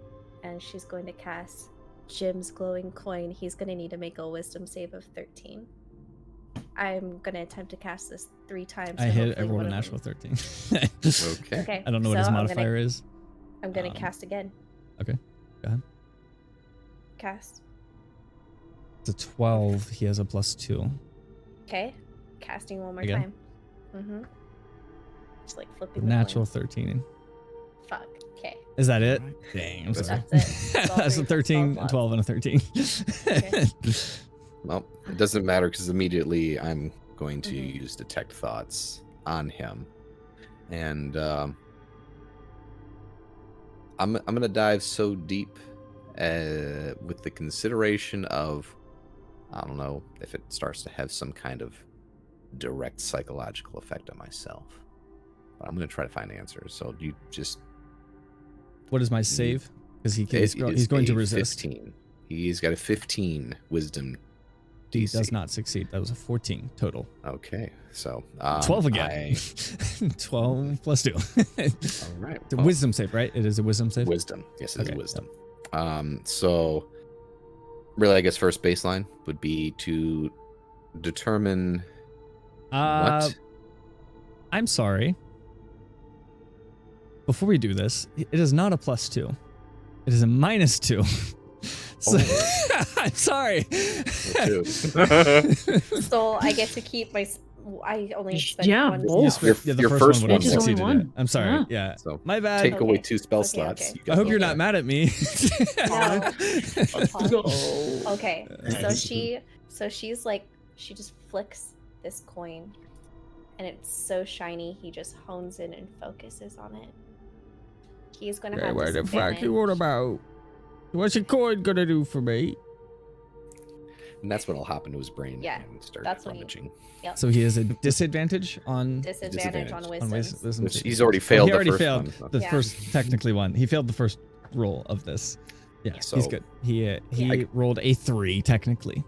And she's going to cast Jim's glowing coin. He's going to need to make a wisdom save of 13. I'm going to attempt to cast this 3 times. I so hit. I hopefully rolled one a of natural them- 13. Okay. Okay. I don't know what his so modifier is. I'm going to Um, cast again. Okay, go ahead. Cast. It's a 12. He has a +2. Okay. Casting one more Again? time. Just like flipping the Natural coin. 13. Fuck. Okay. Is that it? Alright. Dang, I'm sorry. That's it. That's all That's three a of 13, those a 12, and a 13. Okay. Well, it doesn't matter because immediately I'm going to Mhm. use Detect Thoughts on him. And I'm going to dive so deep with the consideration of, I don't know, if it starts to have some kind of direct psychological effect on myself. But I'm going to try to find answers. So you just... What is my save? Because It he's is going to a resist. 15. He's got a 15 wisdom He DC. does not succeed. That was a 14 total. Okay, so 12 again. 12 plus 2. All right. It's a well, wisdom save, right? It is a wisdom save? Wisdom. Yes, it is Okay, wisdom. So really, I guess first baseline would be to determine what. I'm sorry. Before we do this, it is not a +2. It is a -2. So, I'm sorry. Too. So I get to keep my. I only spent Yeah, one. both. spell. Your first would one have It's only succeeded. one. I'm sorry. Yeah. Yeah. So My bad. take away Okay. 2 spell Okay, slots. okay. You got I hope you're both not mad at me. No. Go. Okay, so Nice. she's like, she just flicks this coin, and it's so shiny. He just hones in and focuses on it. He's gonna have What the fuck disadvantage. you what about? What's a coin gonna do for me? And that's what'll hop into his brain Yeah, and start that's when rummaging. Yep. So he has a disadvantage on Disadvantage on disadvantage. on wisdom. wisdom. Which he's already failed he the already first failed one, so. the Yeah. first technically one. He failed the first roll of this. Yeah, he's So- good. He Yeah. rolled a 3 technically.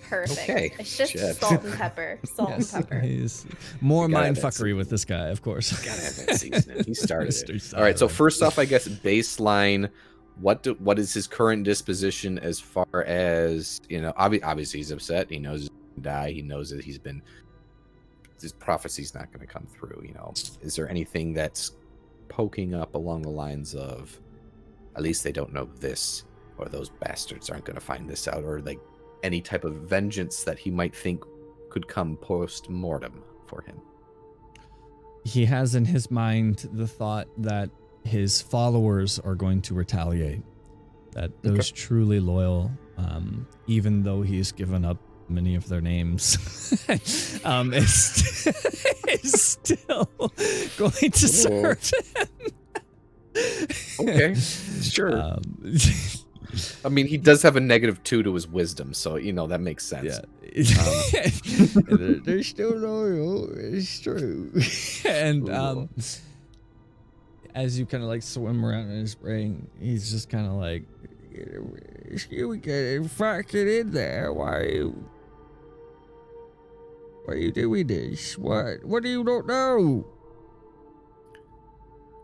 Perfect. Okay, It's just shit. salt and pepper. Salt Yes, and pepper. he's more You gotta mind have that fuckery with this guy, of course. Gotta have that seasoning. He started He it. started All right. So it. first off, I guess baseline. What is his current disposition as far as Obviously, he's upset. He knows he's gonna die. He knows that his prophecy's not going to come through. Is there anything that's poking up along the lines of, at least they don't know this, or those bastards aren't going to find this out, or like any type of vengeance that he might think could come post mortem for him? He has in his mind the thought that his followers are going to retaliate. That those truly loyal, even though he's given up many of their names, is still going to serve him. Okay, sure. I mean, he does have a -2 to his wisdom, so that makes sense. Yeah. They're still loyal. It's true. And as you kind of like swim around in his brain, he's just kind of like, You get fucking in there. Why are you doing this? What do you don't know?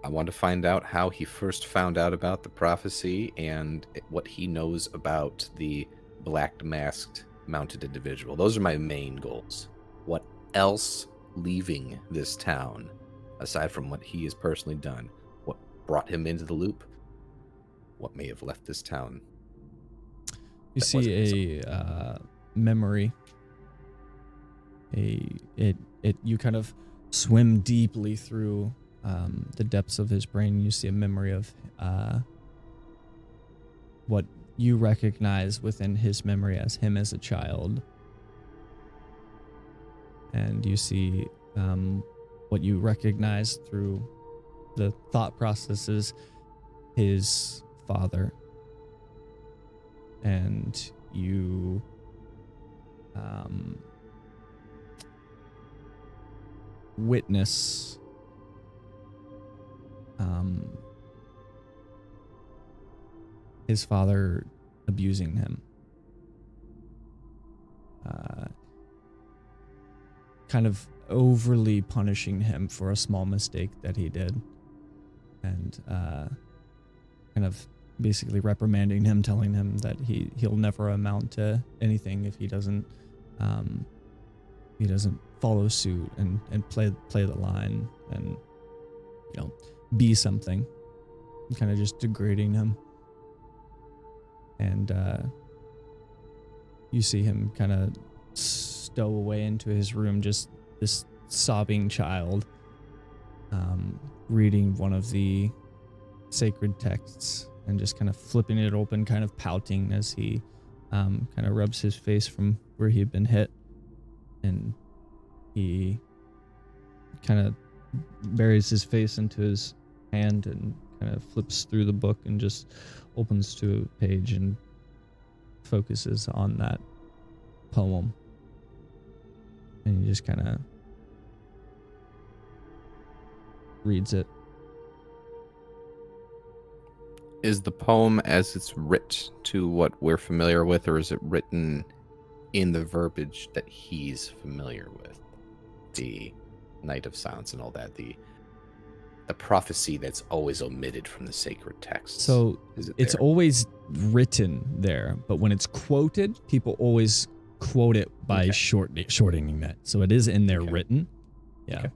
I want to find out how he first found out about the prophecy and what he knows about the black masked mounted individual. Those are my main goals. What else leaving this town, aside from what he has personally done? What brought him into the loop? What may have left this town? you see a memory. You kind of swim deeply through the depths of his brain. You see a memory of what you recognize within his memory as him as a child. And you see what you recognize through the thought processes his father. And you witness his father abusing him, kind of overly punishing him for a small mistake that he did, and kind of basically reprimanding him, telling him that he'll never amount to anything if he doesn't follow suit and play the line and be something, kind of just degrading him. And you see him kind of stow away into his room, just this sobbing child, reading one of the sacred texts and just kind of flipping it open, kind of pouting as he kind of rubs his face from where he had been hit. And he kind of buries his face into his hand and kind of flips through the book and just opens to a page and focuses on that poem. And he just kind of reads it. Is the poem as it's writ to what we're familiar with, or is it written in the verbiage that he's familiar with? The Night of Silence and all that, the prophecy that's always omitted from the sacred texts. So it's there? always written there, but when it's quoted, people always quote it by Okay. shortening that. So it is in there Okay. written. Yeah.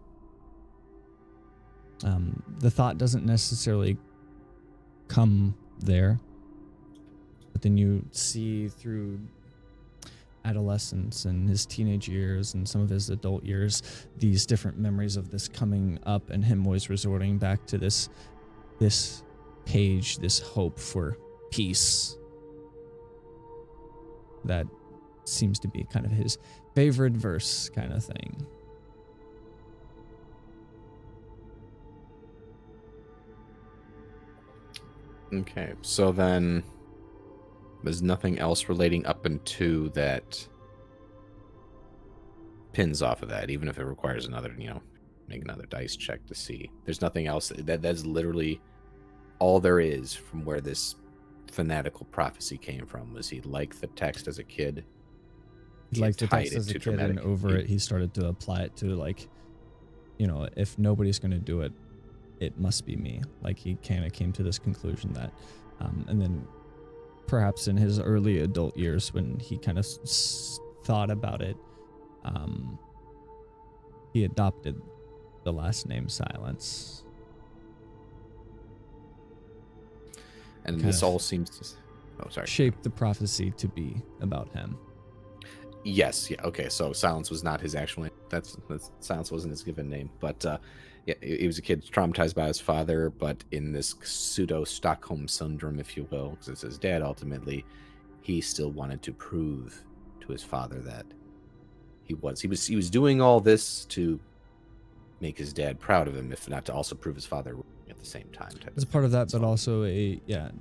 Okay. The thought doesn't necessarily come there. But then you see through adolescence and his teenage years and some of his adult years, these different memories of this coming up and him always resorting back to this page, this hope for peace. That seems to be kind of his favorite verse kind of thing. Okay, so then there's nothing else relating up into that pins off of that, even if it requires another, make another dice check to see. There's nothing else. That's literally all there is from where this fanatical prophecy came from. Was he liked the text as a kid? He liked the text as a kid, and over it, he started to apply it to, like, if nobody's going to do it, it must be me. Like, he kind of came to this conclusion that, and then perhaps in his early adult years when he kind of thought about it, he adopted the last name Silence. And Kind this of all seems to shape the prophecy to be about him. Yes, yeah, okay, so Silence was not his actual name. That's Silence wasn't his given name, but yeah, he was a kid traumatized by his father, but in this pseudo Stockholm syndrome, if you will, because it's his dad ultimately, he still wanted to prove to his father that he was doing all this to make his dad proud of him, if not to also prove his father wrong at the same time. It's a part of that, but also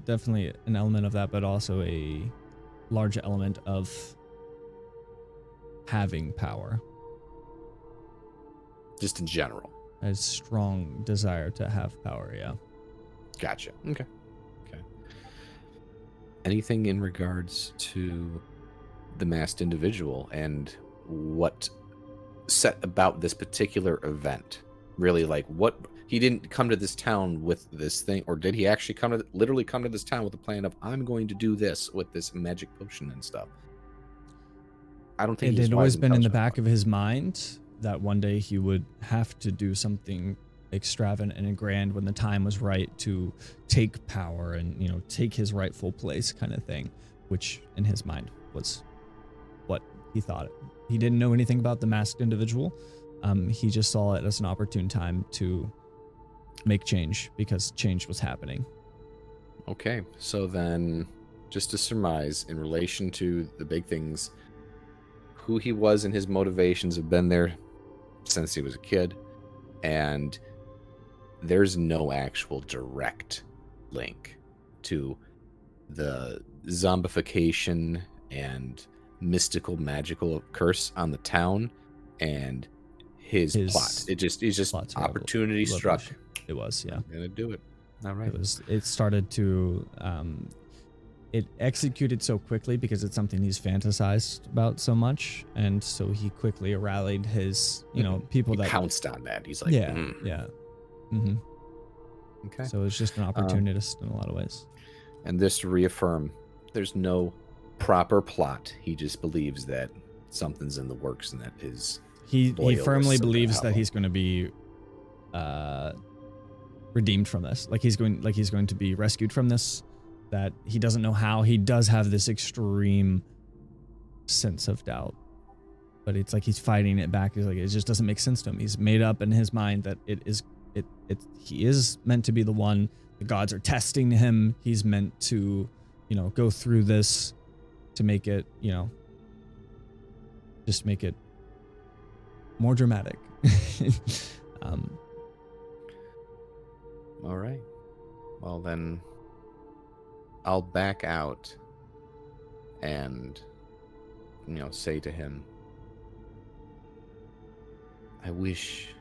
definitely an element of that, but also a large element of having power. Just in general. A strong desire to have power, yeah. Gotcha. Okay. Anything in regards to the masked individual and what set about this particular event? Really, like, what he didn't come to this town with this thing, or did he actually literally come to this town with the plan of, I'm going to do this with this magic potion and stuff? I don't think it had always been in the back of his mind that one day he would have to do something extravagant and grand when the time was right to take power and, take his rightful place kind of thing, which in his mind was what he thought. He didn't know anything about the masked individual. He just saw it as an opportune time to make change because change was happening. Okay, so then just to surmise in relation to the big things, who he was and his motivations have been there since he was a kid, and there's no actual direct link to the zombification and mystical magical curse on the town and his plot. It's just opportunity struck. It was, yeah. I'm gonna do it. All right. It started to it executed so quickly because it's something he's fantasized about so much, and so he quickly rallied his people he that pounced on that. He's like, yeah. Mm-hmm. Okay. So it's just an opportunist in a lot of ways. And this to reaffirm, there's no proper plot. He just believes that something's in the works and that he firmly believes that he's going to be redeemed from this. Like he's going to be rescued from this. That he doesn't know how. He does have this extreme sense of doubt, but it's like he's fighting it back. He's like, it just doesn't make sense to him. He's made up in his mind that he is meant to be the one. The gods are testing him. He's meant to, go through this to make it, just make it more dramatic. All right. Well, then I'll back out and, say to him, I wish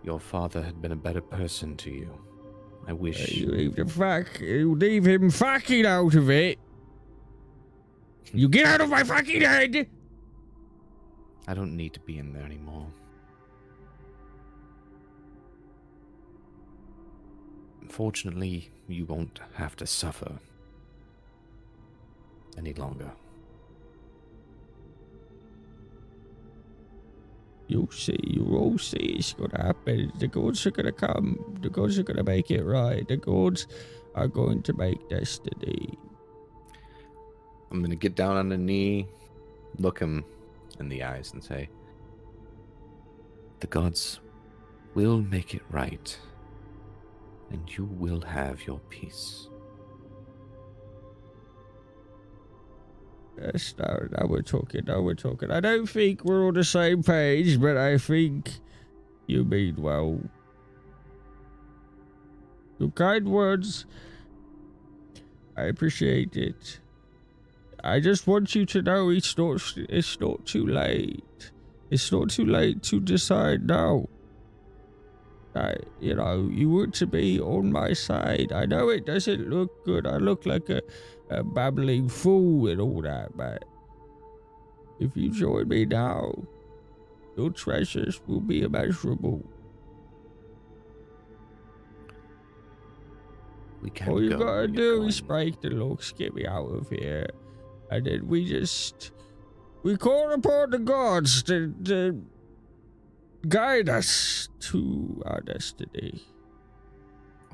your father had been a better person to you. I wish... You leave him fucking out of it. You get out of my fucking head! I don't need to be in there anymore. Unfortunately, you won't have to suffer any longer. You all see it's gonna happen. The gods are gonna come. The gods are gonna make it right. The gods are going to make destiny. I'm going to get down on a knee, look him in the eyes, and say, the gods will make it right, and you will have your peace. Yes, now we're talking. I don't think we're on the same page, but I think you mean well. Your kind words, I appreciate it. I just want you to know it's not too late. It's not too late to decide now. You want to be on my side. I know it doesn't look good. I look like a babbling fool and all that, but if you join me now, your treasures will be immeasurable. We can All you go gotta where do you're is going. break the locks, get me out of here, and then we call upon the gods to guide us to our destiny.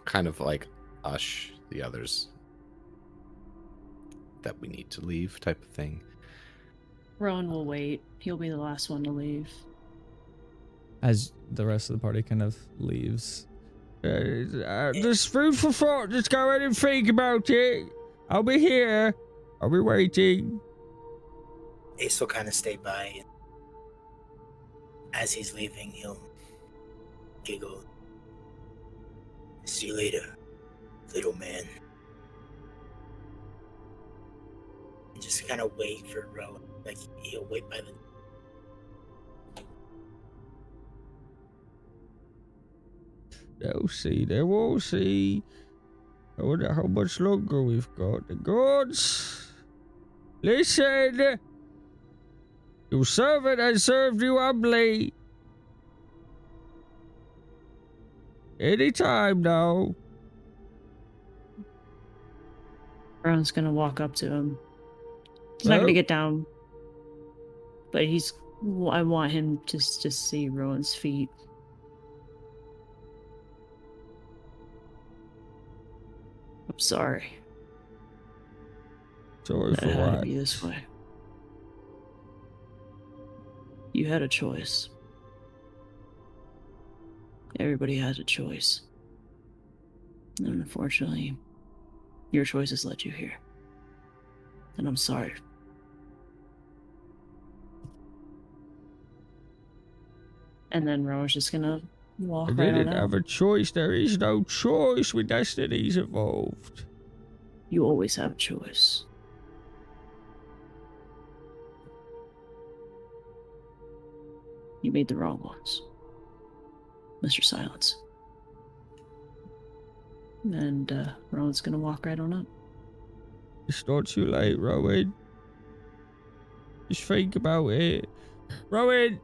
Kind of like ush the others that we need to leave type of thing. Rowan will wait. He'll be the last one to leave. As the rest of the party kind of leaves. Just food for thought. Just go ahead and think about it. I'll be here. I'll be waiting. Ace will kind of stay by. And as he's leaving, he'll giggle. See you later, little man. And just kind of wait for Rowan. Like, he'll wait by the... They'll see. I wonder how much longer we've got. The gods, listen. Your servant has served you humbly. Any time now. Rowan's gonna walk up to him. He's not gonna get down, but I want him to see Rowan's feet. I'm sorry. Sorry That for it had to what? be this way. You had a choice. Everybody has a choice. And unfortunately, your choices led you here. And I'm sorry. And then Rowan's just gonna walk I right on didn't out. have a choice. There is no choice when destiny's involved. You always have a choice. You made the wrong ones. Mr. Silence. And Rowan's gonna walk right on up. It's not too late, Rowan. Just think about it. Rowan!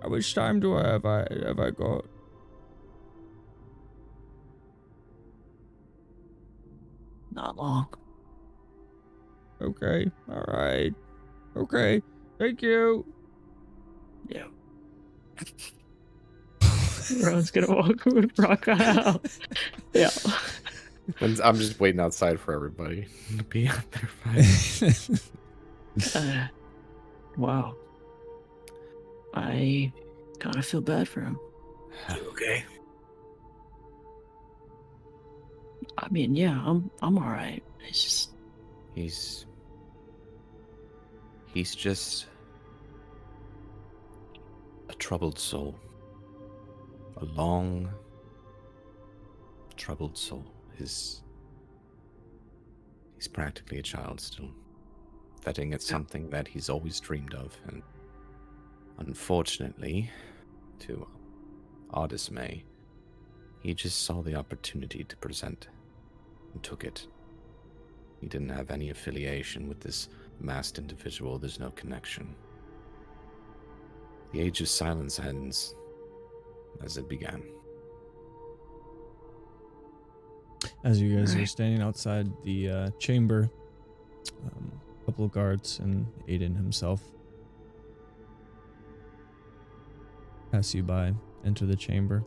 How much time have I got? Not long. Okay. Alright. Okay. Thank you. Yeah. Rowan's gonna rock out. Yeah. I'm just waiting outside for everybody to be out there. Wow. I kind of feel bad for him. You okay? I mean, yeah, I'm all right. It's just he's just a troubled soul. A long troubled soul. He's practically a child still, vetting at something that he's always dreamed of, and unfortunately, to our dismay, he just saw the opportunity to present and took it. He didn't have any affiliation with this masked individual. There's no connection. The age of silence ends as it began. As you guys are Alright. standing outside the chamber, a couple of guards and Aiden himself pass you by, enter the chamber.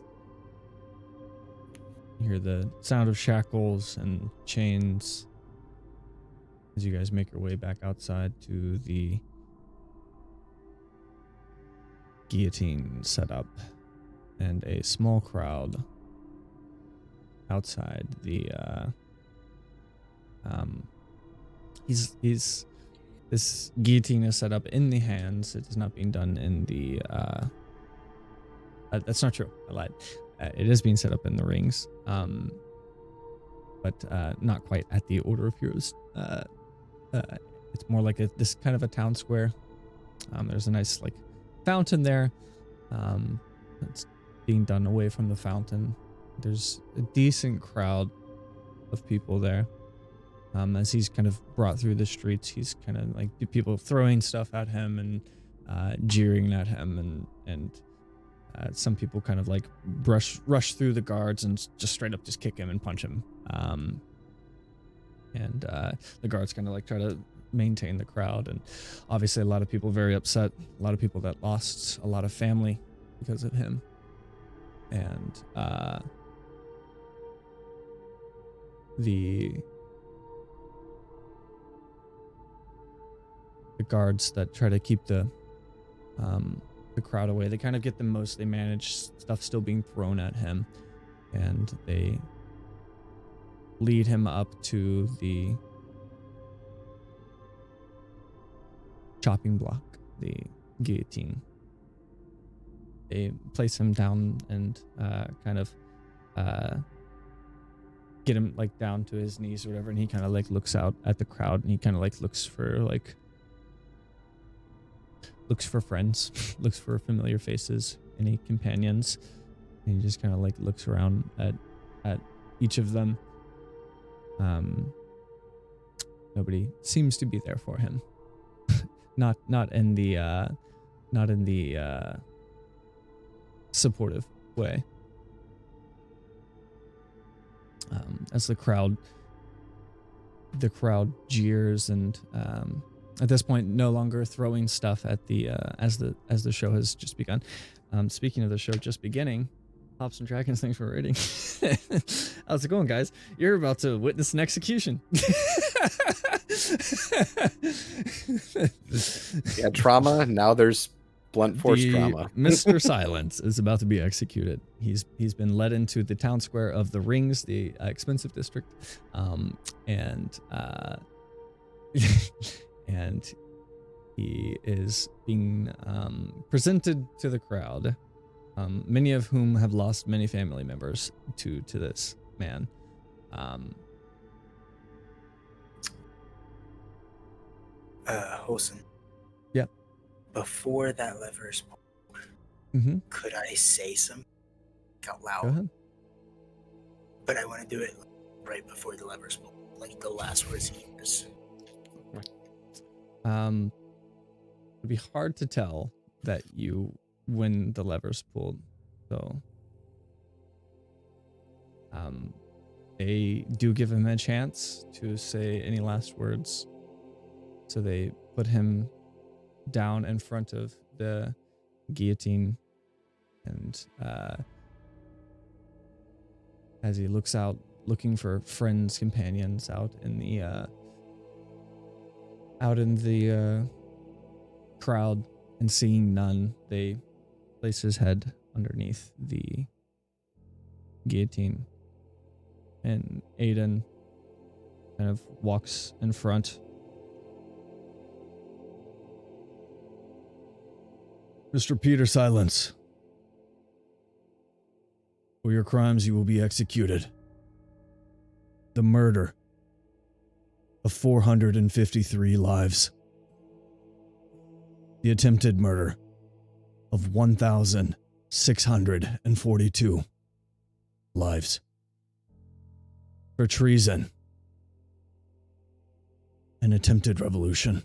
You hear the sound of shackles and chains as you guys make your way back outside to the guillotine setup, and a small crowd outside the this guillotine is set up in the hands. It is not being done in the that's not true, I lied. It is being set up in the rings, but not quite at the Order of Heroes. It's more like this kind of a town square. There's a nice like fountain there. It's being done away from the fountain. There's a decent crowd of people there. As he's kind of brought through the streets, he's kind of like people throwing stuff at him and jeering at him, and some people kind of like rush through the guards and just straight up just kick him and punch him. And the guards kind of like try to maintain the crowd, and obviously a lot of people very upset, a lot of people that lost a lot of family because of him. And the guards that try to keep the crowd away, they kind of get the most they manage, stuff still being thrown at him, and they lead him up to the chopping block, the guillotine. They place him down and kind of get him like down to his knees or whatever, and he kind of like looks out at the crowd, and he kind of like looks for friends, looks for familiar faces, any companions, and he just kind of like looks around at each of them. Nobody seems to be there for him. not in the supportive way. As the crowd jeers, and at this point no longer throwing stuff at the as the show has just begun. Speaking of the show just beginning, Hops and Dragons, thanks for rating. How's it going, guys? You're about to witness an execution. Yeah, trauma. Now there's blunt force trauma. Mr. Silence is about to be executed. He's been led into the town square of the Rings, the expensive district, and and he is being presented to the crowd, many of whom have lost many family members to this man. Hosen. Yeah. Before that lever is pulled, could I say something out loud? Go ahead. But I want to do it right before the lever's pulled, like the last words he hears. It'd be hard to tell that you when the lever's pulled, so they do give him a chance to say any last words. So they put him down in front of the guillotine, and as he looks out, looking for friends, companions out in the crowd, and seeing none, they place his head underneath the guillotine, and Aiden kind of walks in front. Mr. Peter Silence, for your crimes you will be executed. The murder of 453 lives. The attempted murder of 1,642 lives. For treason and attempted revolution.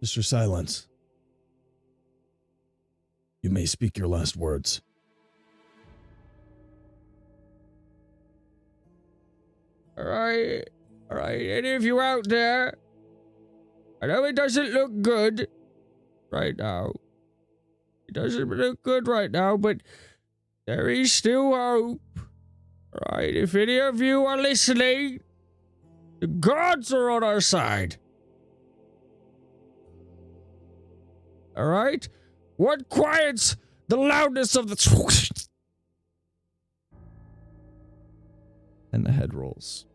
Mr. Silence, you may speak your last words. All right, any of you out there? I know it doesn't look good right now, It doesn't look good right now, but there is still hope. Alright, if any of you are listening, the gods are on our side. Alright? What quiets the loudness of the... And the head rolls.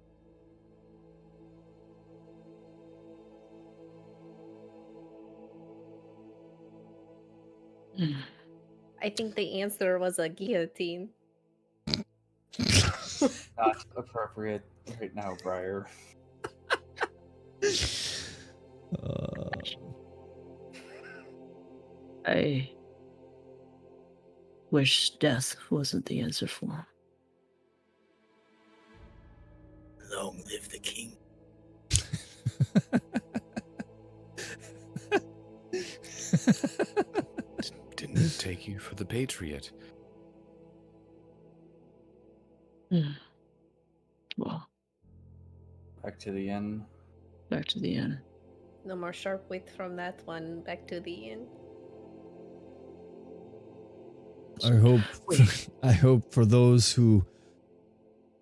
I think the answer was a guillotine. Not appropriate right now, Briar. I wish death wasn't the answer for him. Long live the king. Didn't take you for the patriot. Well, Back to the inn. back to the inn. No more sharp wit from that one. Back to the inn. I hope for those who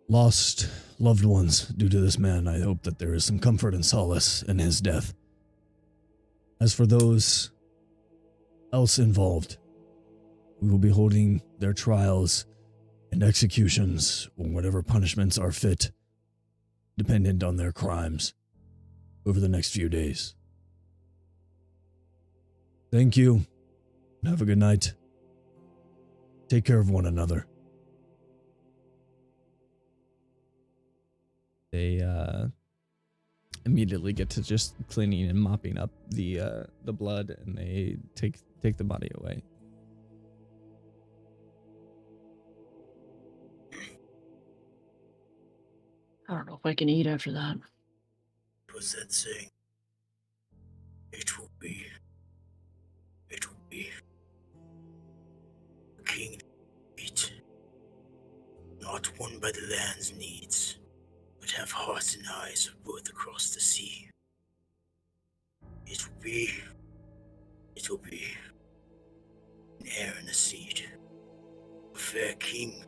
lost loved ones due to this man, I hope that there is some comfort and solace in his death. As for those else involved, we will be holding their trials and executions, or whatever punishments are fit, dependent on their crimes, over the next few days. Thank you. Have a good night. Take care of one another. They immediately get to just cleaning and mopping up the blood, and they take the body away. I don't know if I can eat after that. What's that saying? It will be a king eat, not won by the land's needs, but have hearts and eyes of both across the sea. It will be an heir and a seed, a fair king,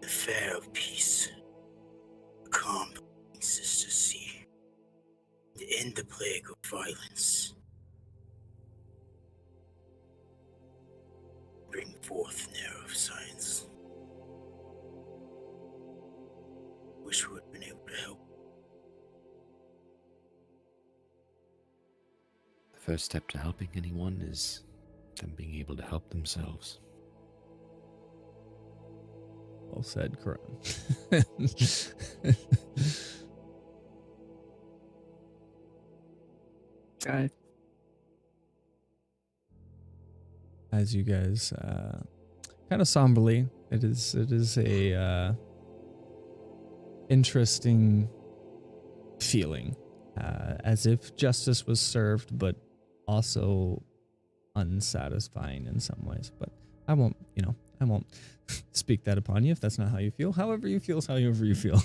the fair of peace, a calm sister sea, to end the plague of violence. Bring forth an era of science. Wish we would have been able to help. The first step to helping anyone is them being able to help themselves. Well said, Karan. Right. As you guys kind of somberly, it is a interesting feeling, as if justice was served, but also unsatisfying in some ways. But I won't speak that upon you if that's not how you feel. However you feel is however you feel.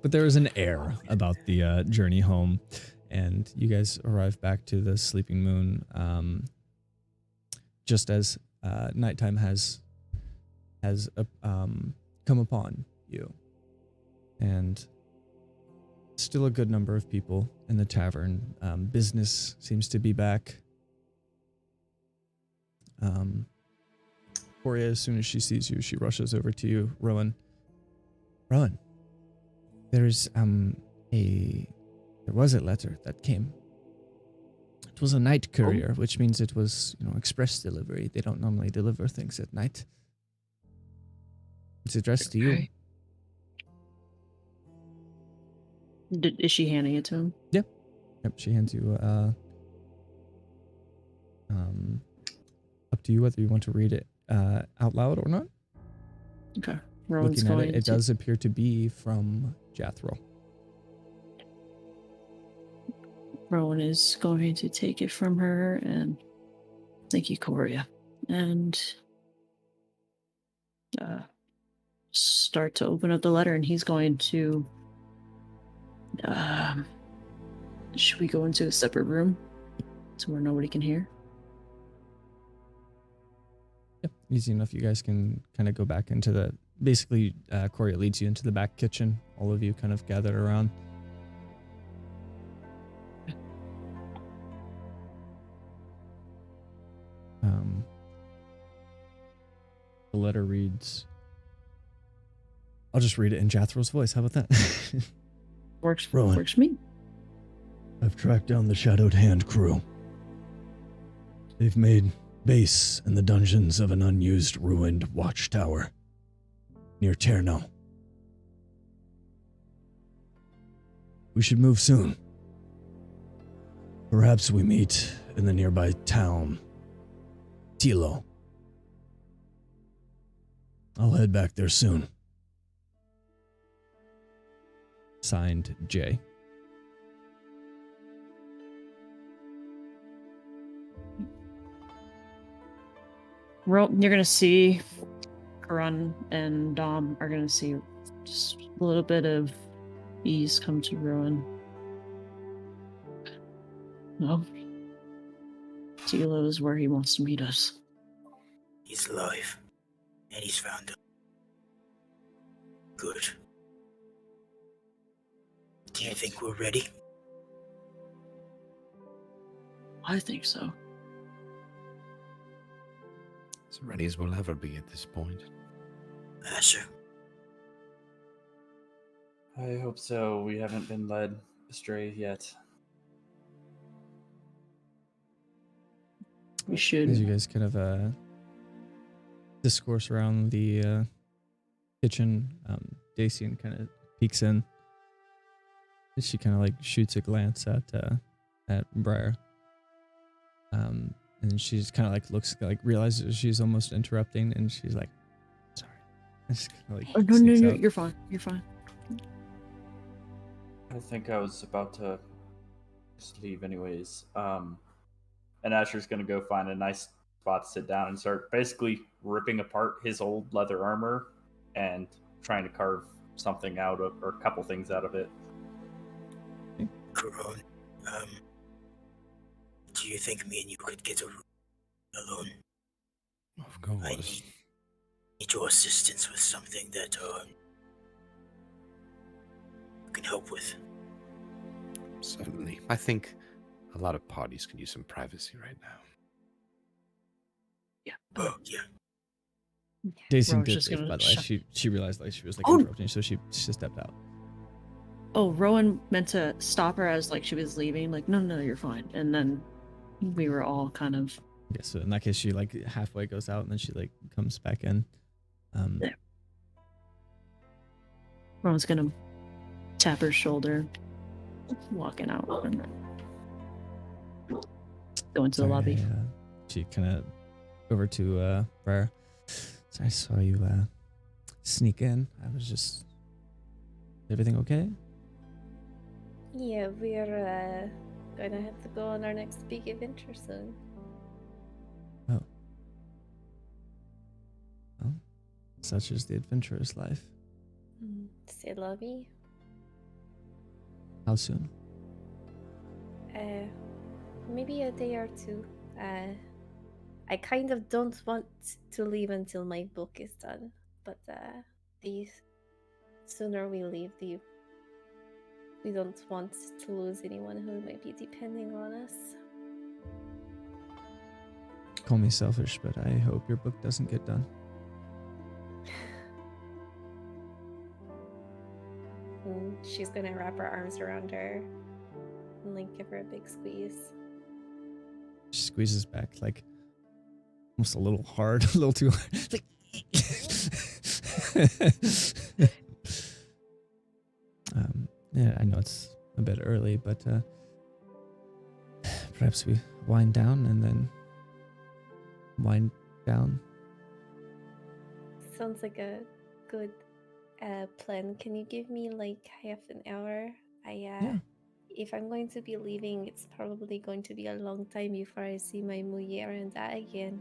But there is an air about the journey home, and you guys arrive back to the Sleeping Moon just as nighttime has come upon you. And still a good number of people in the tavern. Business seems to be back. Korea, as soon as she sees you, she rushes over to you. Rowan, there's there was a letter that came. It was a night courier, which means it was, express delivery. They don't normally deliver things at night. It's addressed to you. Okay. Is she handing it to him? Yep, she hands you up to you whether you want to read it out loud or not. Okay. Rowan's Looking at going it, it to... does appear to be from Jethro. Rowan is going to take it from her and thank you, Korea. And start to open up the letter, and he's going to should we go into a separate room to where nobody can hear? easy enough. You guys can kind of go back into the, basically, Corey leads you into the back kitchen. All of you kind of gathered around. The letter reads, I'll just read it in Jathryl's voice. How about that? Works Rowan. works for me. I've tracked down the Shadowed Hand crew. They've made base in the dungeons of an unused, ruined watchtower near Terno. We should move soon. Perhaps we meet in the nearby town, Tilo. I'll head back there soon. Signed, Jay. You're gonna see Karan and Dom are gonna see just a little bit of ease come to Rowan. No. Tilo is where he wants to meet us. He's alive. And he's found him. Good. Do you think we're ready? I think so. As ready as we'll ever be at this point. Asher. I hope so. We haven't been led astray yet. We As should. you guys kind of discourse around the kitchen, Dacian kind of peeks in. She kind of like shoots a glance at Briar. And then she's kind of like looks like realizes she's almost interrupting, and she's like, "Sorry." And just kind of like Oh, no, sneaks no, out. you're fine. You're fine. I think I was about to just leave anyways. And Asher's gonna go find a nice spot to sit down and start basically ripping apart his old leather armor and trying to carve something out of, or a couple things out of it. Karan, do you think me and you could get a room alone? Of course. I need your assistance with something that you can help with. Certainly. I think a lot of parties can use some privacy right now. Yeah. Oh, yeah. Dacian Rowan's did just leave, gonna by the way. shut- She realized like she was like Oh! interrupting, so she stepped out. Oh, Rowan meant to stop her as like she was leaving. Like, no, no, you're fine. And then we were all kind of. Yeah, so in that case, she like halfway goes out, and then she like comes back in. Yeah. Rowan's gonna tap her shoulder, walking out, and then go into the Sorry, lobby. she kind of over to Briar. So I saw you sneak in. I was just. Everything okay? Yeah, we're gonna have to go on our next big adventure soon. Oh. Well, such is the adventurer's life. C'est la vie. How soon? Maybe a day or two. I kind of don't want to leave until my book is done, but the sooner we leave, we don't want to lose anyone who might be depending on us. Call me selfish, but I hope your book doesn't get done. And she's gonna wrap her arms around her and like give her a big squeeze. She squeezes back like almost a little hard, a little too hard. Like, yeah, I know it's a bit early, but perhaps we wind down and then wind down. Sounds like a good plan. Can you give me like half an hour? Yeah. If I'm going to be leaving, it's probably going to be a long time before I see my mujer and dad again.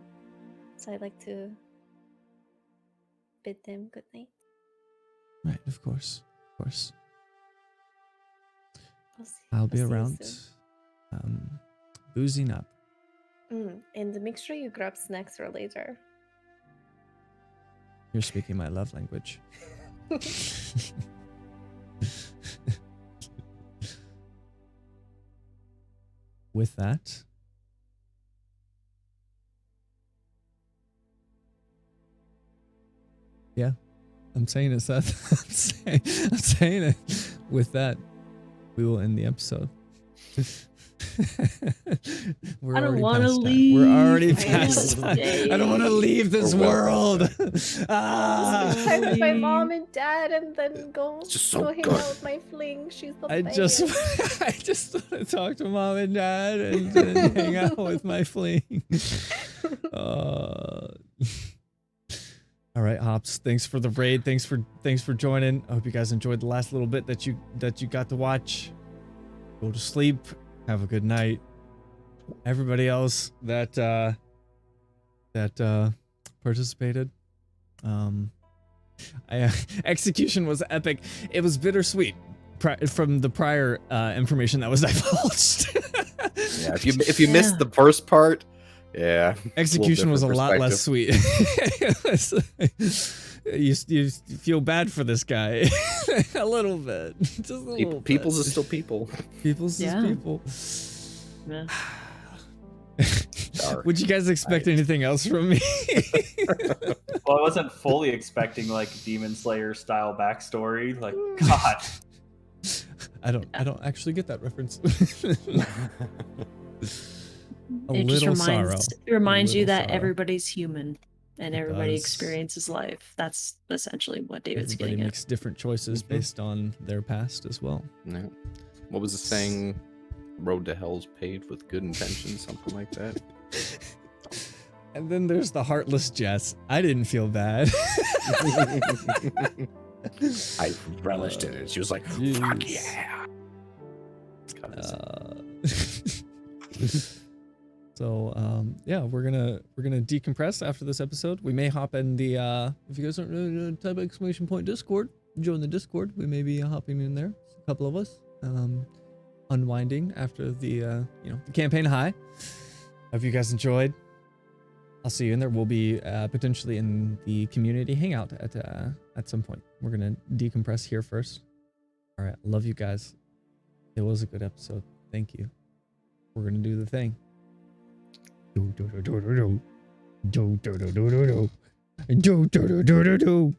So I'd like to bid them good night. Right, of course. Of course. I'll I'll be see you around soon. boozing up. And make sure you grab snacks for later. You're speaking my love language. With that, yeah, I'm saying it, Seth. I'm saying it. With that, we will end the episode. We're I don't already want to past time. leave. We're already I past wanna time. I don't want to stay. leave this We're well world. Ah! Spend time with my mom and dad, and then go It's just so go hang good. out with my fling. She's the I best. just want to talk to mom and dad and then hang out with my fling. All right, Hops. Thanks for the raid. Thanks for joining. I hope you guys enjoyed the last little bit that you got to watch. Go to sleep. Have a good night. Everybody else that participated. Execution was epic. It was bittersweet from the prior information that was divulged. Yeah, if you missed the first part, yeah, Execution was a lot less perspective. sweet. You feel bad for this guy a little bit. Just a little bit. People's is still people. People's is Yeah. people. Yeah. Dark. Would you guys expect anything else from me? Well, I wasn't fully expecting like Demon Slayer style backstory. Like, God. I don't actually get that reference. A It just little sorrow. reminds you little that sorrow. everybody's human and It everybody does. experiences life. That's essentially what David's Everybody getting makes different choices Mhm. based on their past as well. Yeah. What was the saying? Road to hell's paved with good intentions, something like that. And then there's the heartless Jess. I didn't feel bad. I relished in it. She was like, "Fuck Jeez. yeah!" It's kind of Yeah, we're gonna decompress after this episode. We may hop in the if you guys don't know, type exclamation point Discord, join the Discord. We may be hopping in there, a couple of us, unwinding after the the campaign high. Hope you guys enjoyed. I'll see you in there. We'll be potentially in the community hangout at some point. We're gonna decompress here first. All right, love you guys. It was a good episode. Thank you. We're gonna do the thing. Do do do do do do do do do do do do do do do do do.